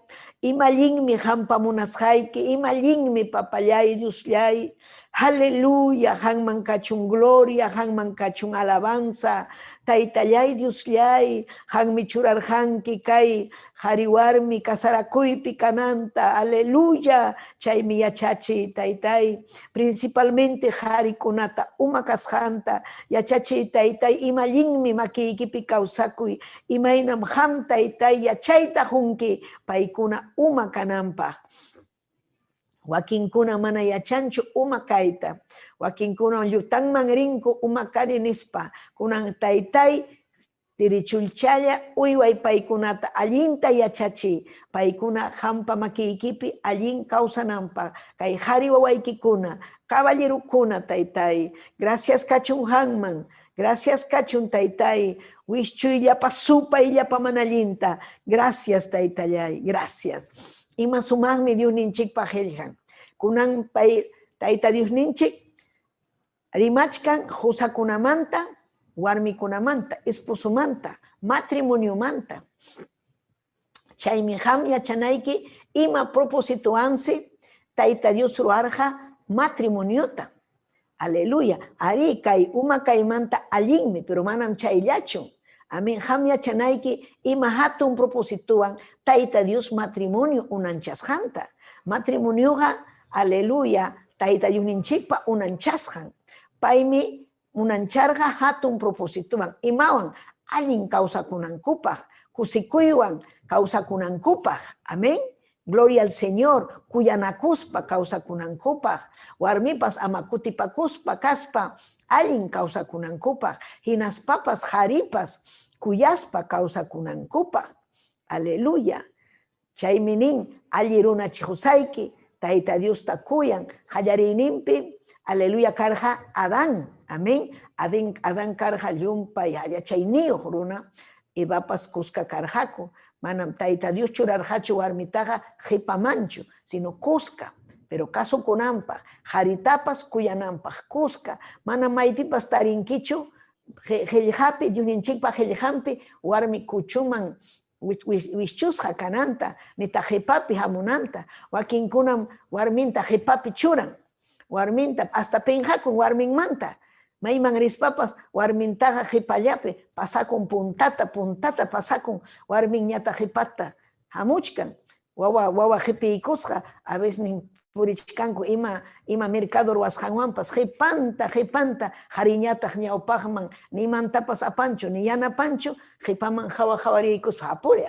Speaker 7: Imallinmi hampamunasqayki, imallinmi papallay Diosllay. Aleluya, hanman kachun gloria, hanman kachun alabanza. Taytallay Diosllay, hanmi churarhanki kay hariwarmi kasarakuypi kananta. Aleluya, chaymi yachachi taytay. Principalmente harikunata uma kasqanta. Yachachi taytay, imallinmi makiykipi kawsakuy. Imaynam ham taytay yachayta hunki paykuna uma kananpaq. Wakinkuna mana yachanchu uma kayta. Wakinkuna llutanman rinku uma kari nispa. Kunan taytay tirichulchalla uyway paykunata allinta yachachi. Paykuna hampa makiykipi allin kawsananpaq. Kay hari wawaykikuna, caballerukuna taytay. Gracias kachun hanman. Gracias kachun taytay. Wischuy llapa supa y llapa manallinta. Gracias taytallay. Gracias. Ima sumaqmi Diosninchikpa qillqan. Kunan pay tayta Diosninchik rimachkan husakunamanta, warmikunamanta, esposumanta, matrimoniumanta. Chaymi ham yachanayki ima propósito ansi tayta Dios ruarja matrimoniota. Aleluya. Ari kay uma kaymanta allinmi, pero manam chayllachu. Amén. Ham yachanayki ima hatun propósitoan tayta Dios matrimonio unanchasqanta. Matrimonioqa, aleluya, tayta Diosninchikpa unanchasqan. Paymi unancharqa hatun propósitoan. Imawan allin kawsakunankupaq, kusikuywan kawsakunankupaq. Amén. Gloria al Señor, kuyanakuspa kawsakunankupaq. Warmipas ama kutipakuspa kaspa allin kawsakunankupaq. Hinaspapas haripas kuyaspa kawsakunankupaq. Aleluya. Chaymi nin alli runachihusayki tayta Dios takuyan qallariyninpi aleluya karqa Adán. Amén. Adán karqa llumpay yachayniyuq runa Evapas kuska karqaku. Manam tayta Dios churarqachu warmitaqa qipamanchu, sino kuska. Pero kasukunanpaq, haritapas kuyananpaq kuska. Manam maypipas tarinkichu qillqapi, Diosninchikpa qillqanpi warmi kuchuman wischusqa kananta, nita qipapi hamunanta. Wakinkunam warminta qipapi churan. Warminta hasta penqakun warminmanta. Mayman rispapas, warmintaja jipallape, pasakun puntata pasakun, warmin ñata jipata, hamuchkan, wawa jipiykusqa, a veces nin purichkanku ima mercado ruwasqanwanpas, jipanta, hariñataq ñawpaqman, nimantapas apanchu, ni yanapanchu, jipaman hawariykuspa, apure,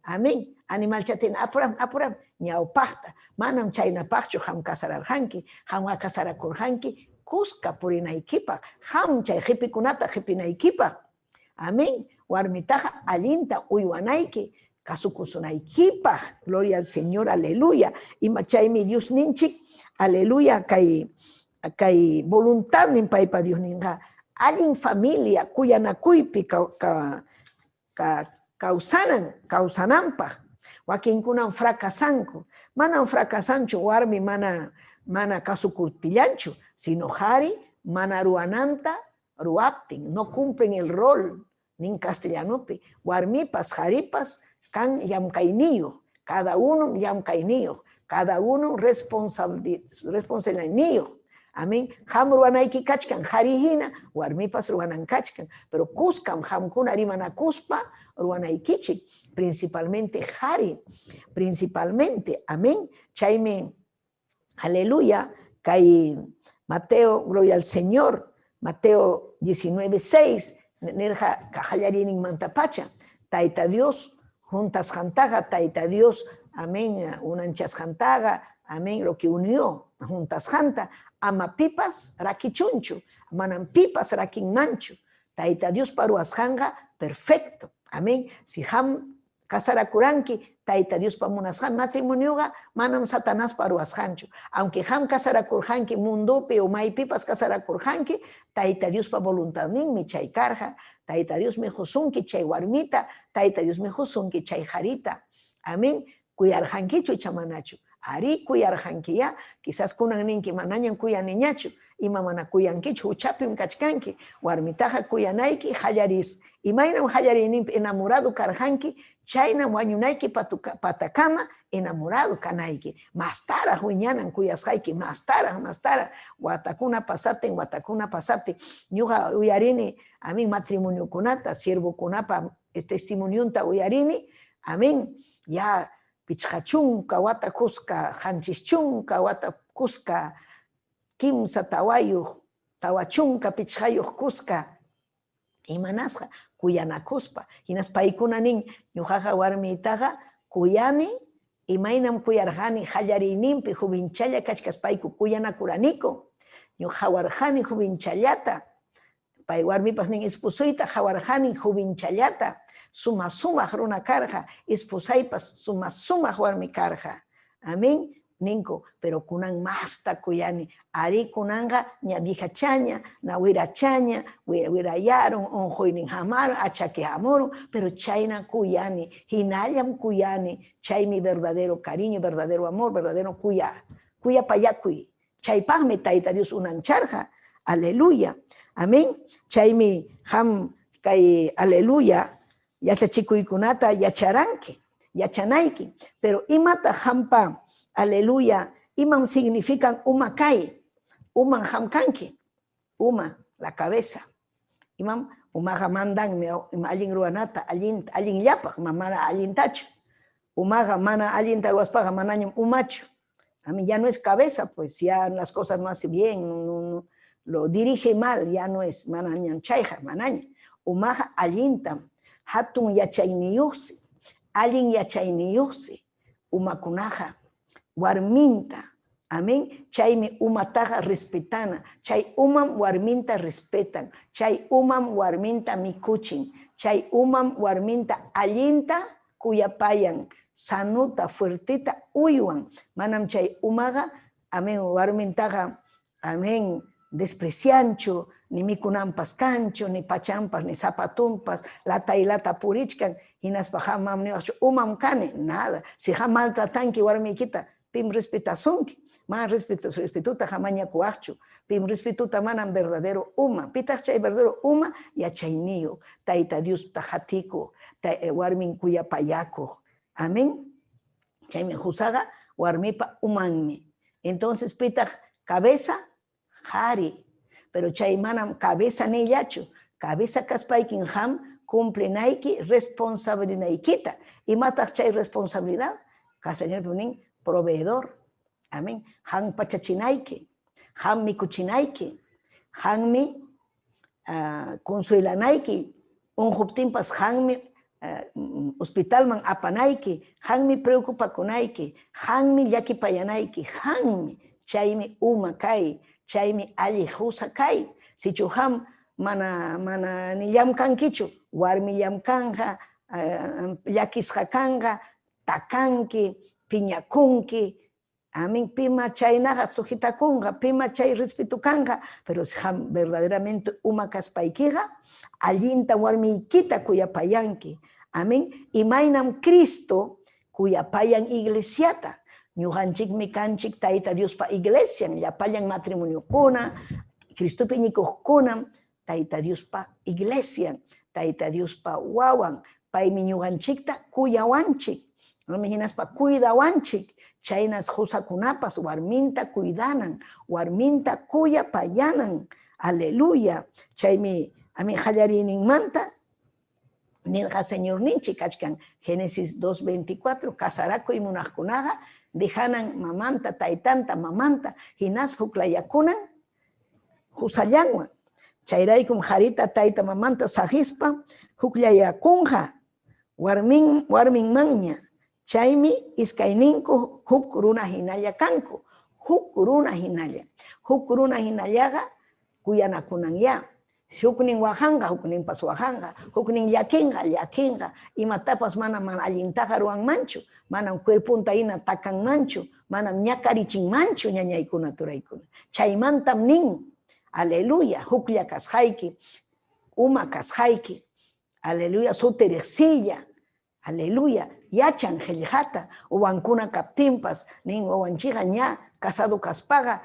Speaker 7: amén, animal chatin, apuram, ñawpaqta, manam chaynapaqchu ham kasararqanki, ham kasarakurqanki, kuska purinaykipa, ham chay jipikunata jipinaykipa, amén, warmitaja allinta uywanayki, kasukusunaykipa, gloria al Señor, aleluya, y chaymi Dios ninchik, aleluya, kay voluntad nin paypa Dios ninga, allin familia, kuyanakuypi kawsananpaq, wakinkunan fracasanku, manan fracasanchu warmi mana kasukurtillanchu, sino hari mana ruananta ruaptin, no cumplen el rol, nin castellanopi, warmipas, haripas, kan llamkayniyuq, cada uno llamkayniyuq, cada uno responsabiliniyuq, amén, ham ruanayki kachkan, hari hina, warmipas ruanan kachkan, pero kuskam hamkuna rimanakuspa ruanaykichik, principalmente hari, amén, chayme, aleluya, kay Mateo, gloria al Señor, Mateo 19:6, nerja kajallarinin mantapacha, taita Dios, juntas jantaga, taita Dios, amén, unanchas jantaga, amén, lo que unió, juntas janta, ama pipas rakichunchu, manan pipas rakin manchu, taita Dios paruas janga, perfecto, amén, si ham kasarakuranki, taita Dios pamunasjan, matrimonioga, manam Satanás paruasjanchu, aunque ham kasarakurjanki mundope o maipipas kasarakurjanki, taita Dios pa voluntad nin mi chay karja, taita Dios me josunki chay warmita, taita Dios me josunki chay jarita, amén, kuyarjankichu chamanachu, ari kuyarjankiya, quizás kunan ninki manañan kuyaniñachu, ima mana kuyankichu, uchapim kachkanki, warmitaja kuyanayki, hallaris, imaynam hallarinim enamorado karjanki, chaynam wañunayki patakama, enamorado kanayki, mastara huñanan kuyasqayki, mastara, watakuna pasaptin, ñuqa uyarini, amin matrimonio kunata, siervo kunapa, testimoniunta uyarini, amin, ya pichachunka, watakusca, hanchischunka, watakusca, kimsa tawachunka, pichayuq kusca, imanasqa, kuyanakuspa, hinas paykunanin, ñuqaqa warmitaqa, kuyani, imaynam kuyarjani, hallarininpi, jubinchalla kachkaspayku, kuyanakuraniku, ñuqa hawarjani jubinchallata, pay warmipas nin esposuyta, hawarjani jubinchallata, sumaq runa karja, esposaypas sumaq warmi karja, amén, ninko, pero kunan masta kuyani, ari kunanga ña viejachaña, na wirachaña, wirayaron, onjoynin hamaron, achaque amoro, pero chayna kuyani, hinallam kuyani, chay mi verdadero cariño, verdadero amor, verdadero kuya payakuy, chaypaqmi taita Dios unancharja, aleluya, amén, chaymi ham kay aleluya, yachachikuykunata yachanayki, pero imata hampa, aleluya, imam significan umakay, uman hamkanki, la cabeza, imam umaga mandan allin ruanata, allin llapak, mamana allin tacho, umaga mana allin taguaspaga manañam umacho, a mí ya no es cabeza, pues ya las cosas no hace bien, no, lo dirige mal, ya no es manañam chayja, manaña, umaga allintam, hatun yachayniyuqsi, allin yachayniyuqsi, umakunaja, warminta, amén, chaymi umataja respetana, chay umam warminta respetan, chay umam warminta mikuchin, chay umam warminta allinta kuyapayan, sanuta, fuertita uywan, manam chay umaga, amén, warmintaja, amén, despreciancho, ni mikunampas cancho, ni pachampas, ni zapatumpas, lata y lata purichkan, hinaspa jamam niwachu, umam kane, nada, si jam maltratanki warmikita, pim respetasunki, más respetuta jamaña kuachu, pim respetuta manam verdadero uma, pitas chay verdadero uma, ya chaynio, taita Dios tajatico, warmin kuya payaco, amén, chayme jusaga, warmipa umanmi, entonces pita cabeza, hari, pero chay manam cabeza nillachu, cabeza kaspaykin ham cumplinayki responsabilinaykita. Imataq chay responsabilidad, Señor punin proveedor. Amén. Han pachachinayki, han mikuchinayki, hanmi consuelanayki, unjuptimpas hanmi hospitalman apanayki, hanmi preocupakunayki, hanmi llakipayanayki, hanmi chaymi uma kay, chaymi alli husa kay. Sichu ham mana nillam kankichu, warmillam kanja, llakisqa kanja, takanki, piñakunki, amén, pima chaynaqa sujitakunqa, pima chay respeto kanja, pero ham verdaderamente uma kaspaykiqa, allinta warmiykita kuyapayanki, amén, imaynam Cristo kuyapayan iglesiata, ñuqanchikmi kanchik Tayta Diospa iglesian, llapayan matrimoniokuna, Cristopi ñikuqkunam Tayta Diospa iglesian, Tayta Diospa wawan, paymi ñuqanchikta kuyawanchik, hinaspa cuidawanchik, chaynas husakunapas warminta cuidanan, warminta kuyapayanan, aleluya, chaymi ami manta, nirqa Señor ninchik kachkan, Génesis 2:24, casarakuy munaqkunaqa, dejanan mamanta, taytanta, mamanta, hinas huklayakunan, husallanwan, chayraykum harita tayta mamanta sahispa, huklayakunja, warmin manña, chaymi iskayninku huk runa hinalla kanku, huk runa hinallaqa kuyanakunanya, huknin wajanga, hukninpas wajanga, huknin llakinga, imatapas manam allintaqa ruwanmanchu, manam cuerpunta ina takanmanchu, manam ñakarichinmanchu ñañaykuna turaykuna. Chaymantam nin, aleluya, huklla kasqayki, uma kasqayki, aleluya, suteriqsilla, aleluya, yachan qillqata, wawankuna kaptinpas, nin wawanchiqa ña casado kaspaqa,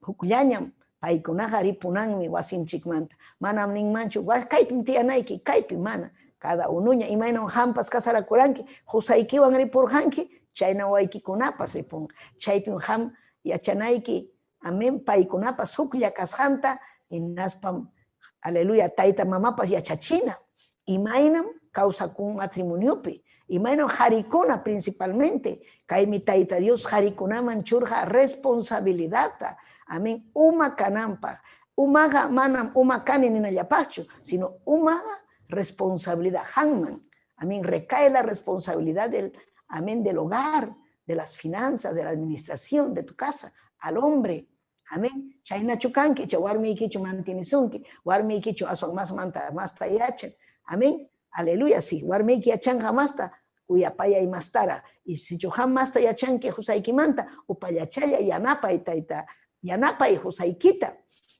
Speaker 7: hukllañam, paykunaqa ripunanmi wasinchikmanta, manam ninmanchu, kaypin tiyanayki, kaypi mana, cada unuña, imaynan hampas kasarakuranki, husaykiwan ripurqanki, chayna waykikunapas ripunqa, chaypin ham yachanayki, amén, paykunapas huklla kasqanta, hinaspam, aleluya, tayta mamapas yachachina, imaynam kawsakun matrimoniopi, imaynam harikuna principalmente, kaymi Tayta Dios harikunaman churqa responsabilidadta, amén, uma kanampa, umaga manam uma kani ninallapachu, sino umaga responsabilidad, hanman, amén, recae la responsabilidad del, amén, del hogar, de las finanzas, de la administración de tu casa, al hombre, amén, chayna chukanki, chawarmi ikichu mantinisunki, warmi ikichu aswan más tayachan, amén, aleluya, sí, warmi iki achanja masta, uyapaya y mastara, y si chuhan masta yachanki husaykimanta, upayachaya yanapay tayta, yanapay husaykita,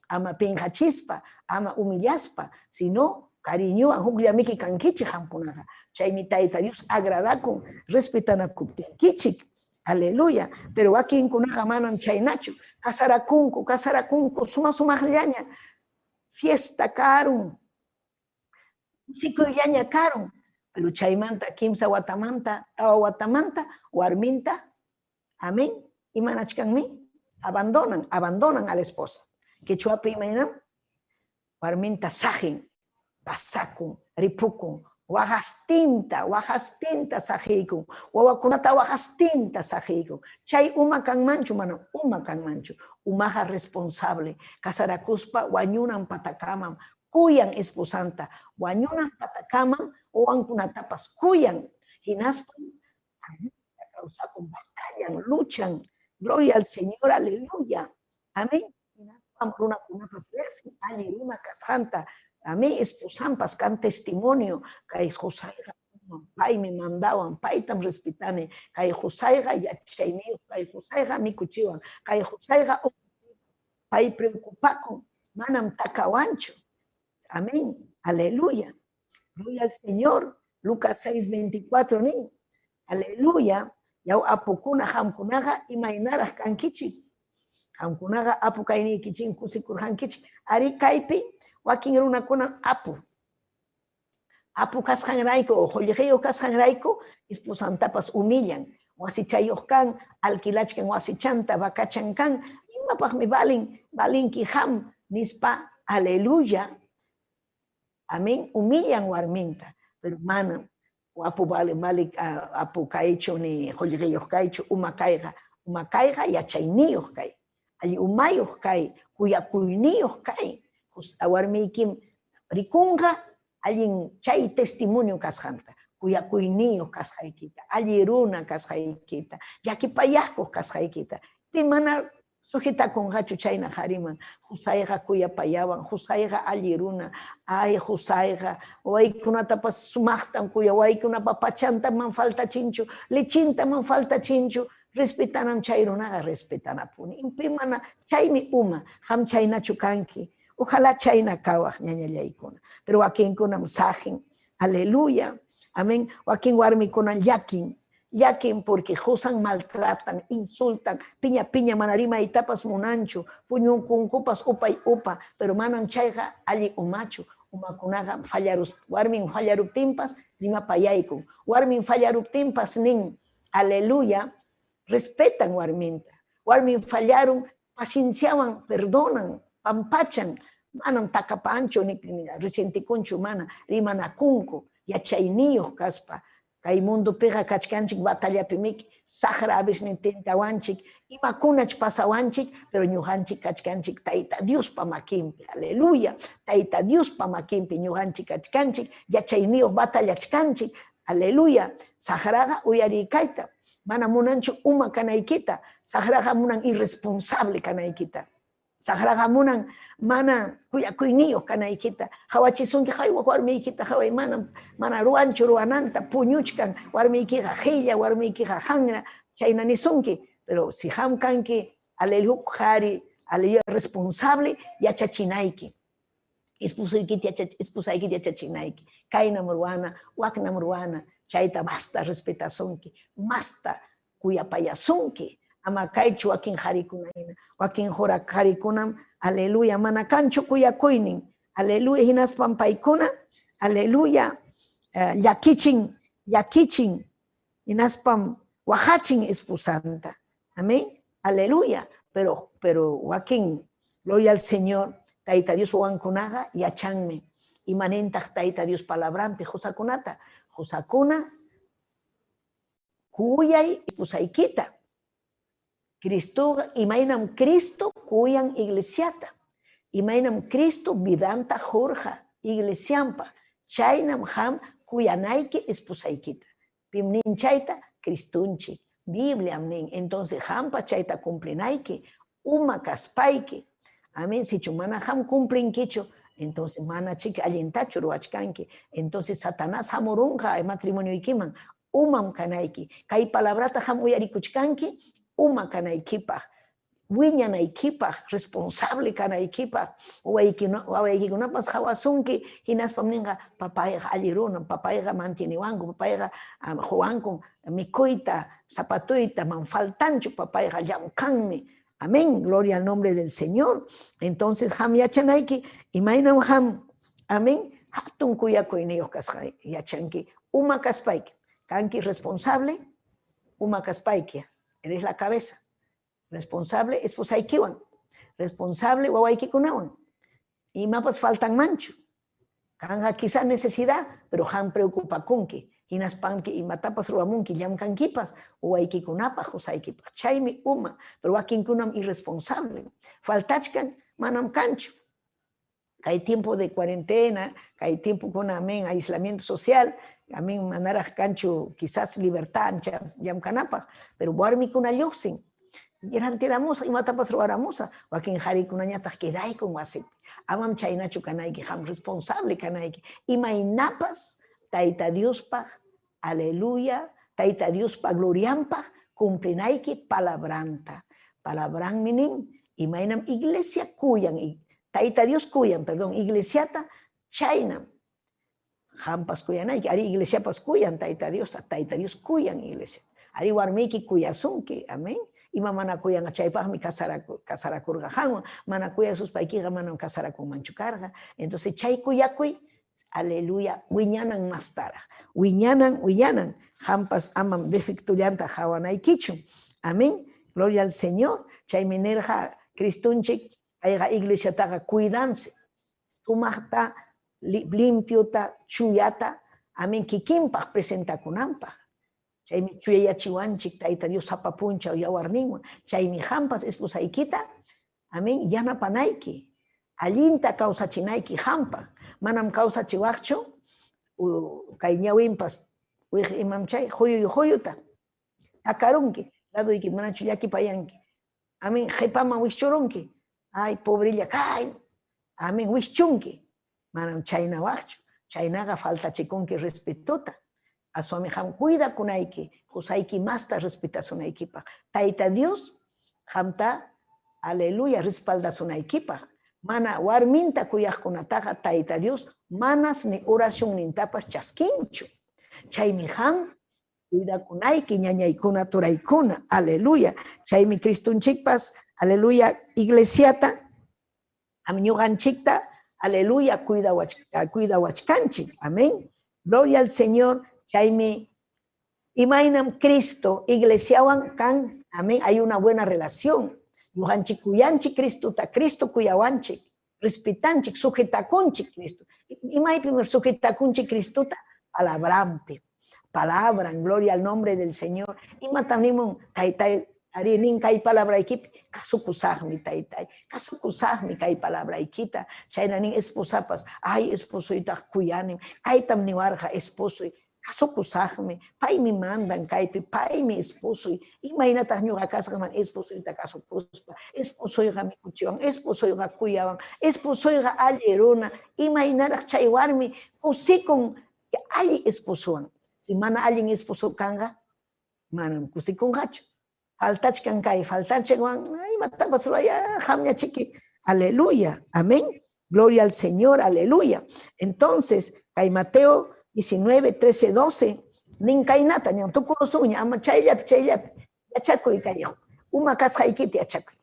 Speaker 7: ama penjachispa, ama humillaspa, sino cariñuan hukllamiki kankichi hampunaqa, chaymi Tayta Dios agradakun, respetanakuptinkichik, aleluya, pero wakinkunaqa manam chaynachu, kasarakunku, sumaqllaña, fiesta karun, musikullaña karun, pero chaymanta, kimsa watamanta, tawa watamanta, warminta, amén, imanachkanmi, abandonan a la esposa. Quechuapi imaynam, warminta sahin, pasakun, ripukun, wajastinta sahikun, wawakunata wajastinta sahikun. Chay uma kanmanchu, manam uma kanmanchu, umaja responsable, kasarakuspa wañunan patakaman, kuyan esposanta, wañunan patakaman, owankunatapas kuyan, hinaspan, causakun, batallan, luchan, gloria al Señor, aleluya, amén. Runa kunapas versin, alli runa kasjanta, amén, esposampas kan testimonio, kay Josayga, paymi mandawan, paytam respetane, kay Josayga yachayniyo, kay Josayga mikuchiwan, kay Josayga pay preocupakun, manam takawancho, amén, aleluya, gloria al Señor, Lucas 6:24 nin, aleluya, yaw apukuna hamkunaga imaynaraj kankichik, hamkunaga apu kayni kichin kusikurjankichik, ari kaypi wakin runakuna apu kasqanrayku o jollejeo kasqanrayku esposantapas humillan, wasi chayoq kan, alquilachkan wasi chanta, vakachan kan, imapaqmi balinki ham, nispa, aleluya, amén, humillan warminta, pero mana, apu vale, apu kaicho ni jolgeyos kaicho, uma caiga y achainiyos kai, allí umayos kai, cuya cuiniyos kai, warmikim rikunga, allí chay testimonio kasjanta, cuya cuiniyos kasjaikita, allí runa kasjaikita, yaki payascos kasjaikita, pimana sujita con gacho chayna hariman, husaiga cuya payaban, husaiga alliruna, ay husaiga, oay kuna tapas sumachtan cuya, oay kuna papachanta man falta chincho, lechinta man falta chincho, respetanam chayrunaga respetanapuni, impimana chaymi uma, ham chayna chukanki, ojalá chayna kawaj ñañallaykuna, pero wakin kunam sajen, aleluya, amén, wakin warmi kunan yakin porque josan maltratan, insultan, piña manarima y tapas munancho, puñun kunkupas upa, pero manan chayga allí umacho, umakunaga fallarus, warmin fallarup timpas, lima payaykun, warmin fallarup timpas nin, aleluya, respetan warmin fallaron, pacienciaban, perdonan, pampachan, manan takapancho ni resentikuncho mana, rimanakunko, yachayniyos kaspa, kay mundo pega kachkanchik batalla pimik, sahra abish nintintawanchik, imakunach pasawanchik, pero ñuhanchik kachkanchik, taita Dios pamakimpi, aleluya, taita Dios pamakimpi, ñuhanchik kachkanchik, yachayniyos batallachkanchik, aleluya, sahraga uyarikaita, mana munanchu uma kanaykita, sahraga munan irresponsable kanaykita, sahraga munan mana kuyakuyniyos kanaykita, hawachisunki haywa warmiykita haway mana ruanchu ruananta, puñuchkan warmiykiqa hilla, warmiykiqa hangra, chayna nisunki, pero si ham kanki aleluya hari, aleluya responsable, yachachinayki, espusaykita yachachinayki, kaynam ruana, waknam ruana, chayta masta respetasunki, masta kuyapayasunki, ama kaychu wakin harikunaina, wakin horak harikunam, aleluya, mana kanchu kuyakuynin, aleluya, hinaspan paykuna, aleluya, yakichin, hinaspan wahachin espusanta, amén, aleluya, pero wakin, gloria al Señor, taita Dios wankunaga, yachanme, imanentah taita Dios palabrampi, josakuna, kuyay espusaykita, Cristo, imainam Cristo kuyan iglesiata, imainam Cristo vidanta jorja iglesiampa, chaynam ham kuyanayki espusaykita, pimnin chayta Cristunchi, Biblia nin, entonces hampa chayta cumplinayki, uma kaspayki, amén, si chumana ham cumplinkicho, entonces mana chika allintachu ruachkanki, entonces Satanás hamurunja el matrimonio ikiman, umam kanayki, kay palabrata ham uyarikuchkanki, uma kanaykipaj, wiñanaykipaj, responsable kanaykipaj, wawaykikunapas hawasunki, hinaspam ninga papayqa allirunan, papayqa mantiniwanku, papayqa huwankun mikuyta, zapatuyta, man faltanchu papayqa llamkanmi, amén, gloria al nombre del Señor. Entonces ham yachanayki, imaynam ham, amén, hatun kuyakuyniyuq kasqa yachanki, uma kaspayki, kanki responsable, uma kaspayki, eres la cabeza, responsable esposaykiwan, responsable wawaykikunawan, y mapas faltan mancho, kanga quizás necesidad, pero han preocupakunki, hinaspanki y matapas ruamunki, llamkankipas, wawaykikunapas, husaykipas, chaymi uma, pero wakinkunam irresponsable, faltachkan manam kancho, hay tiempo de cuarentena, hay tiempo con amén, aislamiento social, amén, manaraj cancho, quizás libertad, yamkanapa, pero warmi kuna yoxin, yeran tiramusa, y matapas roaramusa, wakin hari kuna ñatas queday con wasip, amam chaynachu kanayki, ham responsable kanayki, y mainapas, taita Dios pa, aleluya, taita Dios pa gloriampa, cumplinayki palabranta, palabran minin, y mainam iglesia kuyan, taita Dios kuyan, perdón, iglesiata chaynam, hampas kuyanayki, ari iglesia pas kuyan, taita Dios kuyan iglesia, ari warmiki kuyasunki, amén, ima mana kuyan achaypajmi kasarakurgajanwan, mana kuya sus paikiga manan kasarakunmanchukarga, entonces chay kuyakuy, aleluya, wiñanan mastara, wiñanan, hampas amam defectullanta hawanaykichu, amén, gloria al Señor, chay minerja Cristunchik, Kayqa iglesia taqa cuidanse. Sumaqta, limpiota, chuyata, amen, kikinpaq presentakunanpaq. Chaymi chuyayachiwanchik Tayta Dios sapapunchaw yawarninwan. Chaymi hampas esposaykita, amen, yanapanayki. Allinta kawsachinayki hampa. Manam kawsachiwaqchu, kay ñawinpas, imam chay, huyuta. Akarunki, laduyki, manachu llakipayanki. Amen, qhipaman wischurunki. Ay, pobrilla, kay. Amen, wischunki. Manam chaynawaqchu. Chaynaqa faltachikunki respetuta. Aswami ham cuida kunayki. Husayki masta respetasunaykipa. Tayta Dios hamta, aleluya, respaldasunaykipa. Mana warminta kuyaqkunataqa Tayta Dios manas ni oración nintapas chaskinchu. Chaymi ham cuidakunayki ñañaykuna turaykuna. Aleluya. Chaymi Cristunchikpas, aleluya, iglesiata, ñuqanchikta, aleluya, cuidawachkanchik. Amén. Gloria al Señor. Chaymi imaynam Cristo, iglesiawan kan, amén, hay una buena relación. Ñuqanchik kuyanchik Cristuta, Cristo kuyawanchik, respetanchik, sujetakunchik Cristo. Imaypi sujetakunchik Cristuta, palabrampi, palabran, gloria al nombre del Señor. Imatanimun, taytay, arinin kay palabraykipi, kasukusahmi taytay, kasukusahmi kay palabraykita. Chaynanin esposapas, ay esposoyta kuyanim, kaytam niwarja esposoy, kasukusahmi, pay mi mandan kaypi, pay mi esposoy, imaynataq ñuqa kasqaman esposoyta kasukuspa, esposoyqa mikuchiwan, esposoyqa kuyawan, esposoyqa alleruna, imaynataq chay warmi kusikun alli esposuwan. Si mana allin esposo kanga, manam kusikunqachu. Faltachkan kay, faltachkan, ay matapas raya, jamña chiqui, aleluya, amén, gloria al Señor, aleluya. Entonces, kay Mateo 19, 13, 12, nin kainata, ñan tukurusuña, ama chayllat, yachakuy kayo, uma kasqaykiti yachakuy.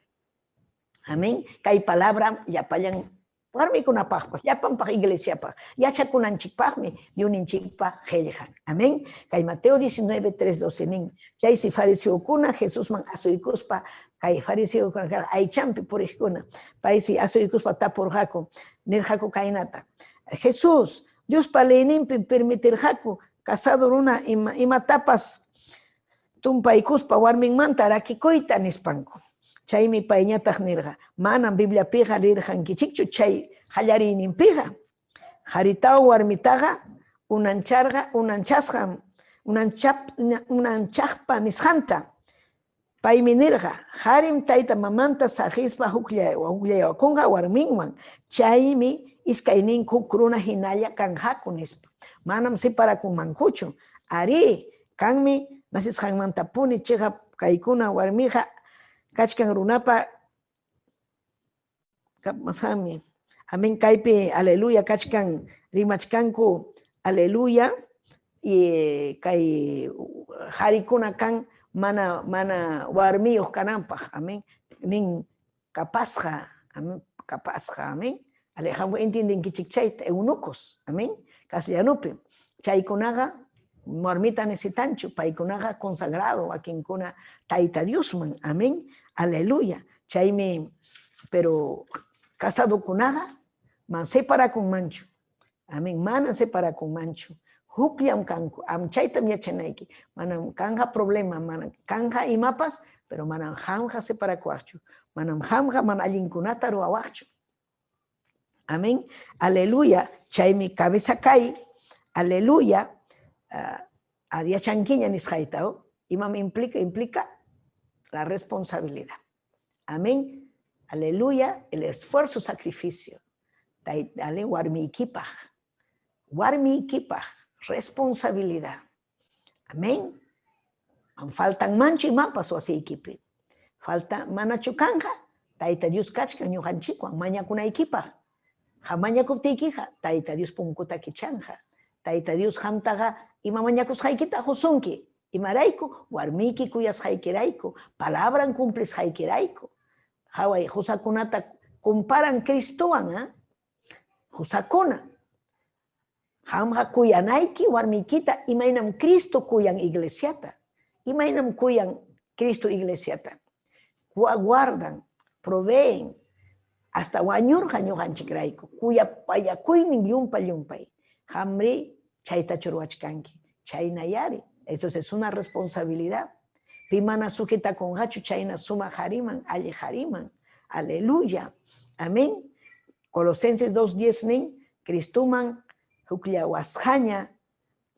Speaker 7: Amén, kay palabra yapayan, warmikunapaqpas, yapanpaq iglesiapaq, yachakunanchikpaqmi, yuninchikpaq qillqan. Amén, kay Mateo 19, 3, 12, nin, chay si fariseokuna, Jesusman asuykuspa, kay fariseokuna, aychampi puriqkuna, pay si asuykuspa tapurqaku, nirqaku kaynata. Jesús, Dios palenimpi permitirqaku, casado runa imatapas tumpaykuspa warminmanta rakikuyta nispanku. Chaymi payñataq nirqa, manam Bibliapiqa rirqankichikchu chay qallariyninpiqa. Qaritaw warmitaqa unanchaqpa nisqanta. Paymi nirqa, harim tayta mamanta saqispa hukllayawakunqa warminwan. Chaymi iskayninku huk runa hinalla kanqaku nispa. Manam separakunmankuchu. Ari, kanmi nasisqanmantapuni chiqa kaykuna warmiqa kachkan runapa kapmasami. Amén, kaypi, aleluya, kachkan rimachkanku, aleluya, y kay harikuna kan mana warmiyuq kananpaq, amén, nin kapasqa, amén, amén, alejandro entiendenkichik chayta, eunucos, amén, castellanupi, chaykunaqa warmita necesitanchu, paykunaqa consagrado, akinkuna Tayta Diosman, amén, aleluya, chaymi, pero casado kunaqa, man separakunmanchu, amén, mana separakunmanchu, hukllaam kanku, am chaytam yachanayki, manam kanja problema, manam kanja imapas, pero manam hamja separakuaqchu, manam hamja man allinkunata ruwawaqchu, amén, aleluya, chaymi cabeza kay, aleluya, yachankiña nisqayta, imam implica la responsabilidad. Amén. Aleluya, el esfuerzo, sacrificio. Dale, warmi equipa, responsabilidad. Amén. Faltan mancho y mapas o así equipe. Falta manachukanja, taita Dios kachka ñujanchikwan, mañakuna equipa. Jamaña kuptikija, taita Dios punkuta kichanja. Taita Dios hamtaga, ima mañakus haikita josunki. Imaraiku, warmiki kuyas haikiraiko, palabran cumples haikiraiko. Hawai, Josakunata comparan Cristoan, ¿eh? Josakuna. Hamha kuyanaiki, warmikita, imainam Cristo kuyan iglesiata. Imainam kuyan Cristo iglesiata. Guardan, proveen, hasta wañurqa ñuqanchikrayku kuyapayakuynin llumpay hamri chayta churwachkanki chaynayari. Entonces es una responsabilidad. Pimana sujetakunqachu chayna suma hariman alli hariman. Aleluya. Amén. Colosenses 2:10 nin Cristuman huklawasqaña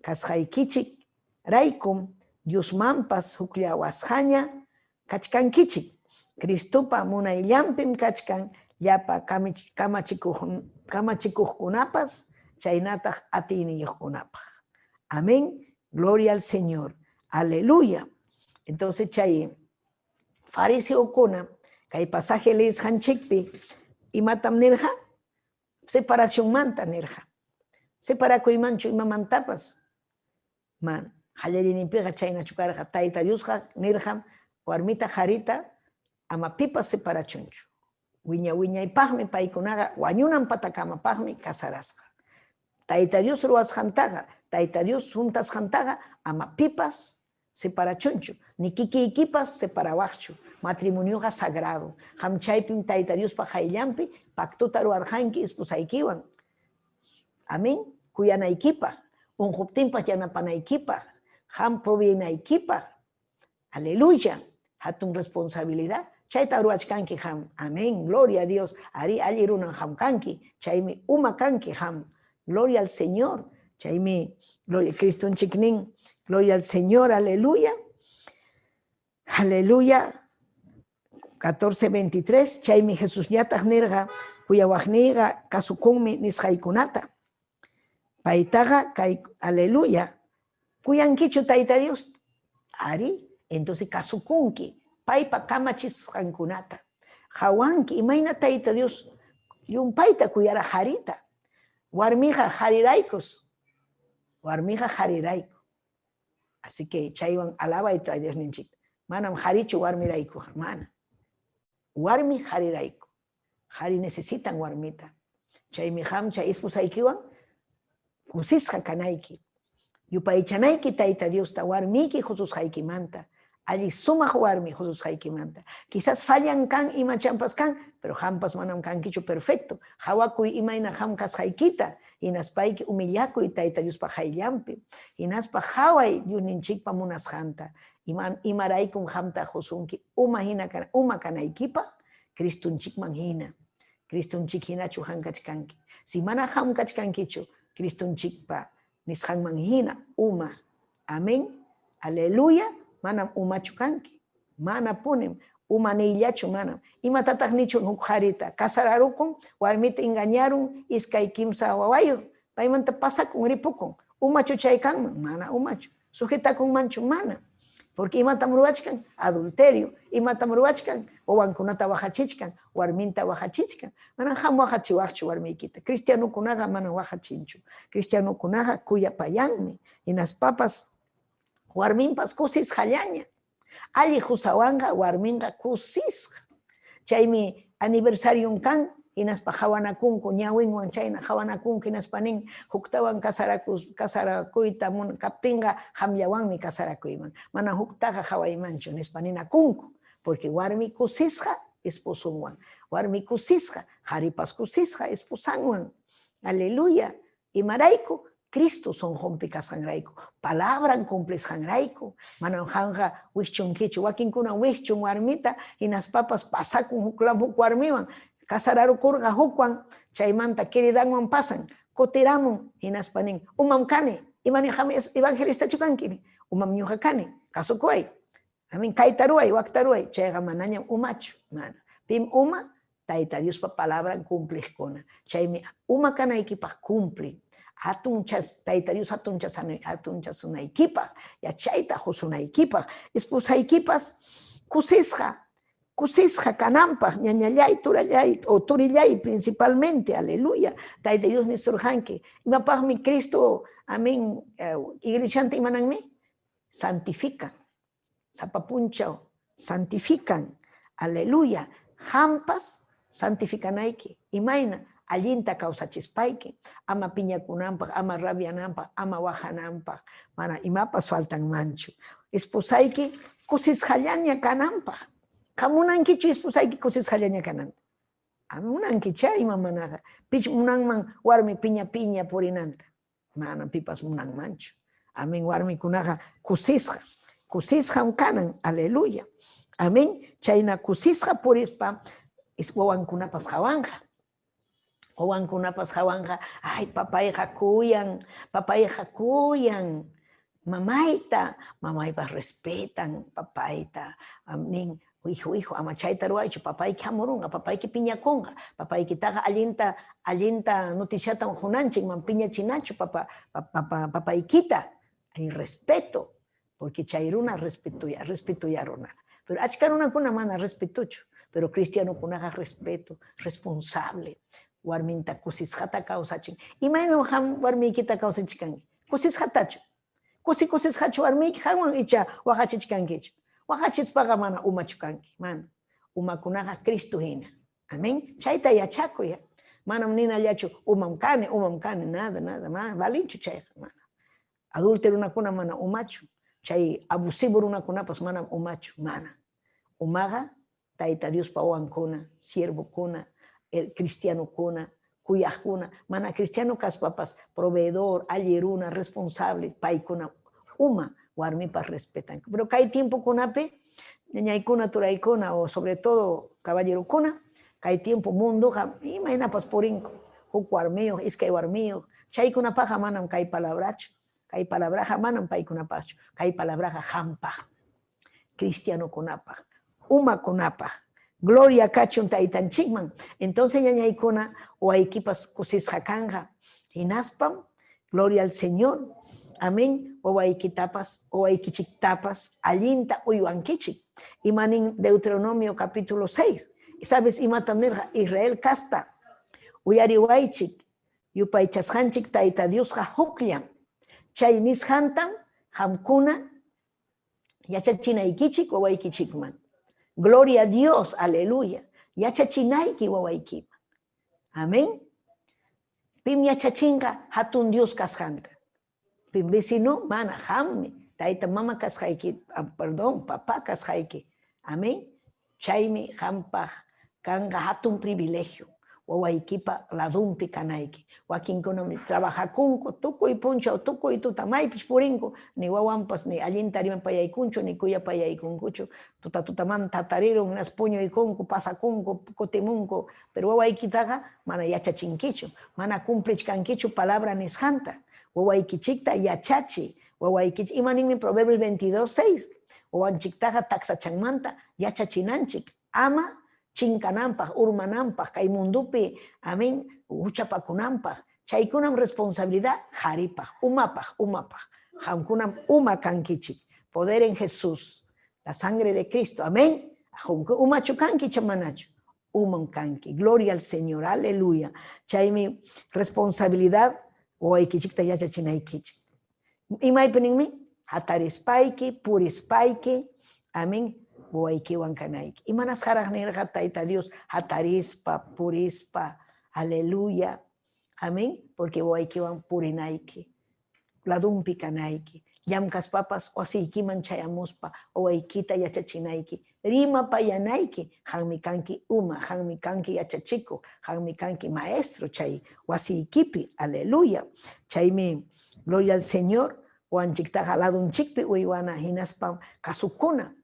Speaker 7: kasqaykichik raykum Diosmanpas huklawasqaña kachkankichik. Cristupa munayllanpim kachkan llapa kamachikuqkunapas chaynataq atiniyuqkunapaq. Amén. Gloria al Señor. Aleluya. Entonces chay fariseokuna kay pasaje lees hanchikpi imatam nirja separación manta nirja. Separakuymanchu imamantapas man hallarinimpiqa chayna chukarqa tayta Diosqa nirjam warmita harita ama pipas separachunchu. Wiñaypaqmi paykunaqa wañunanpatakamapaqmi kasarasqa. Tayta Dios ruwasqantaqa, Tayta Dios juntasqantaqa ama pipas separachunchu, ni kikiykipas separawaqchu. Matrimonioqa sagrado. Hamchaypim Tayta Diospa hayllampi pactuta ruwarqanki esposaykiwan. Amén. Kuyanaykipaq, unquptinpaq yanapanaykipaq, ham proviinaykipaq. Aleluya. Hatun responsabilidad. Chayta ruwachkanki ham. Amén. Gloria a Dios. Ari alli runan ham kanki. Chaymi uma kanki ham. Gloria al Señor. Chaymi, gloria Cristo chiknin. Gloria al Señor. Aleluya. Aleluya. 14:23. Chaymi Jesús ñataq nirqa kuyawaqniyqa kasukunmi nisqaykunata. Paytaqa kay, aleluya. Kuyankichu Tayta Dios. Ari, entonces kasukunki. Paypa kamachisqankunata. Hawanki imayna Tayta Dios yumpayta kuyara harita. Warmiqa hariraykus. Warmiqa harirayku. Así que chaywan alabayta a Dios ninchik. Manam harichu warmirayku. Mana. Warmi harirayku. Hari necesitan warmita. Chaymi hamcha ispusaykiwan kusisqa kanayki. Yupaychanayki Tayta Dios ta warmiki Jesús haykimanta. Allí sumaq warmi Jesús haykimanta. Quizás fallan kan ima champas kan, pero hampas manam kankichu perfecto. Hawakuy imayna hamkas haykita. Inaspayki humillakuy Tayta Dios pa hayllampi. Inaspa haway Dios ninchikpa munasqanta. Imaraykum hamta josunki uma kanaykipa Cristunchikman hina. Cristunchik hinachu hankachkanki. Si mana hankachkankichu Cristunchikpa nisqanman hina uma. Amén. Aleluya. Manam umachukanki. Mana punim. Uma neillachu manam. Imatataq nichun huk harita. Kasararukun, warmita engañaron iskay kimsa wawayu. Paymanta pasakun ripukun. Umachu chaykanman. Mana umachu. Sujetakun manchu mana. Porque imatam ruwachkan adulterio. Imatam ruwachkan owankunata wajachichkan. Warminta wajachichkan. Manam ham wajachiwaqchu warmiykita. Cristianukunaqa manam wajachinchu. Cristianukunaqa kuyapayanmi. Inas papas warminpas kusis hallaña. Alli husawanqa warminqa kusisqa. Chaymi aniversario kan hinaspa hawanakunku ñawinwan chayna hawanakunku hinaspanin huktawan kasarakuyta kaptinqa hamllawanmi kasarakuyman. Mana huktaqa hawaymanchu nispaninakunku. Porque warmi kusisqa esposunwan. Warmi kusisqa haripas kusisqa esposanwan. Aleluya. Imarayku Cristo son hompi kasqanrayku. Palabran cumples hanrayku. Manan hanja wischunkichu. Wakinkuna wischun warmita hinaspapas pasakun huk warmiwan. Kasararukurqa hukwan chaymanta queridanwan pasan. Kutiramun hinaspanin. Umam kani. Imani evangelista chukankini. Umam ñuqa kani. Kasukuay. Amin kaytaruay, waktaruay. Chayqa manañam umachu. Mana. Pim uma, Tayta Dios pa palabran cumpleskuna. Chaymi uma kanaykipaq cumpli. Hatunchas, Tayta Dios hatunchas sunaykipaq. Ya chayta husunaykipaq. Esposaykipas kusisqa kananpaq. Ñañallay, turallay, o turillay principalmente. Aleluya. Tayta Dios nisurjanki. Imapaqmi Cristo, amén, iglesiante imananmi. Santifican. Sapapunchaw. Santifican. Aleluya. Hampas santificanayki. Imayna. Allinta kawsachispayki, ama piñakunanpaq, ama rabiananpaq, ama wajananpaq, mana imapas faltan manchu. Esposayki kusisqallaña kananpaq. Hamunankichu esposayki kusisqallaña kananta. Amunanki chay mamanaga. Pich munangman warmi piña purinanta. Mana pipas munang mancho. Amén. Warmi kunaga kusisja. Kusisja kanan. Aleluya. Amén. Chayna kusisja purispa is wawan kunapas jawanja. Wawan kunapas jawanja. Ay, papayja kuyan. Papayja kuyan. Mamaita. Mamaypas respetan. Papaita. Amén. Hijo, amachayta ruaychu, papayki hamurunga, papayki piñakunga, papayki taga allinta noticiata junanchik, man piñachinachu, papaykita. Hay respeto, porque chayruna respetuya runa. Pero achkaruna kuna mana respetuchu, pero cristiano kunaga respeto, responsable. Warminta kusisjata kausachin. Imayno ham warmikita kausachikangi. Kusisjatachu. Kusisjachu warmiki hamwan icha wajachichkankichu. Wajachispaga mana umachukanki, mana. Umakunaga Cristo hina. Amén. Chayta yachakuya. Manam nina yachu umamkane, nada, mana. Valinchu chay, mana. Adulteruna kuna mana umachu. Chay abusivoruna kunapas mana umachu, mana. Umaga, taita Dios pawan kuna, siervo kuna, el cristiano kuna, kuyah kuna. Mana cristiano kaspapas, proveedor, alleruna, responsable, paikuna, uma. Warmipas respetan. Pero hay tiempo kunape, ñaykuna turaykuna, o sobre todo caballero kuna, hay tiempo mundo, imaginapas porinko, huk warmiyo, iskay warmiyo, chaykunapaja manam kay palabracho, kay palabraja manam paykunapacho, kay palabraja hampa, cristiano kunapa, uma kunapa, gloria kachun taytanchikman. Entonces ñaykuna, o aykipas kusisjakanja, hinaspam, gloria al Señor. Amén. O aikitapas, o aikichiktapas, allinta uyuankichik. Imanin Deuteronomio capítulo 6. ¿Sabes? Imatanerja Israel casta. Uyariwaichik. Yupaychashanchik taita Dios hukliam. Chay nishantam, hamkuna, yachachinaikichik o waikichikman. Gloria a Dios, aleluya. Yachachinaiki o waikima. Amén. Pim yachachinga hatun Dios kashanta. Vecino, mana, hammi, taita mama kashaiki, perdón, papá kashaiki. Amén. Chaimi, hampa, kanga hatun privilegio. Wawaikipa ladumpi kanaiki. Wakin konomi trabaja kunko, tuko y puncho, tuko y tutamay pichurinko, ni wawampas, ni allintarima payaikuncho, ni kuya payaikunkucho, tutaman tatariro, unas puño y kunko, pasa kunko, kotimunko, pero wawaikitaga, mana yachachinkicho, mana cumplichkankicho palabra nishanta. Wawaikichikta yachachi, wawaikich, imanimi Proverbios 22:6, wawanchiktaga taxachanmanta, yachachinanchik, ama chinkanampa, urmanampa, kaimundupi, amén, uchapakunampa, chaykunam responsabilidad, jaripa, umapa, hamkunam umakankichik, poder en Jesús, la sangre de Cristo, amén, umachukanki chamanacho, umankanki, gloria al Señor, aleluya, chaymi responsabilidad, o aikichikta yachachinaikichik. Imaipeningmi, hatarispaiki, purispaiki, amén, o aikiwankanaiki. Imanas harajnerja taita Dios, hatarispa, purispa, aleluya, amén, porque o aikiwan purinaiki, ladumpi kanaiki, yamkas papas, o asikiman chayamuspa, o aikita yachachinaiki, rima payanaiki, hanmikanki uma, hanmikanki yachachiko, hanmikanki maestro chay, wasikipi, aleluya. Chaymi, gloria al Señor, wanchikta jaladun chikpi, uiwana hinaspam kasukuna.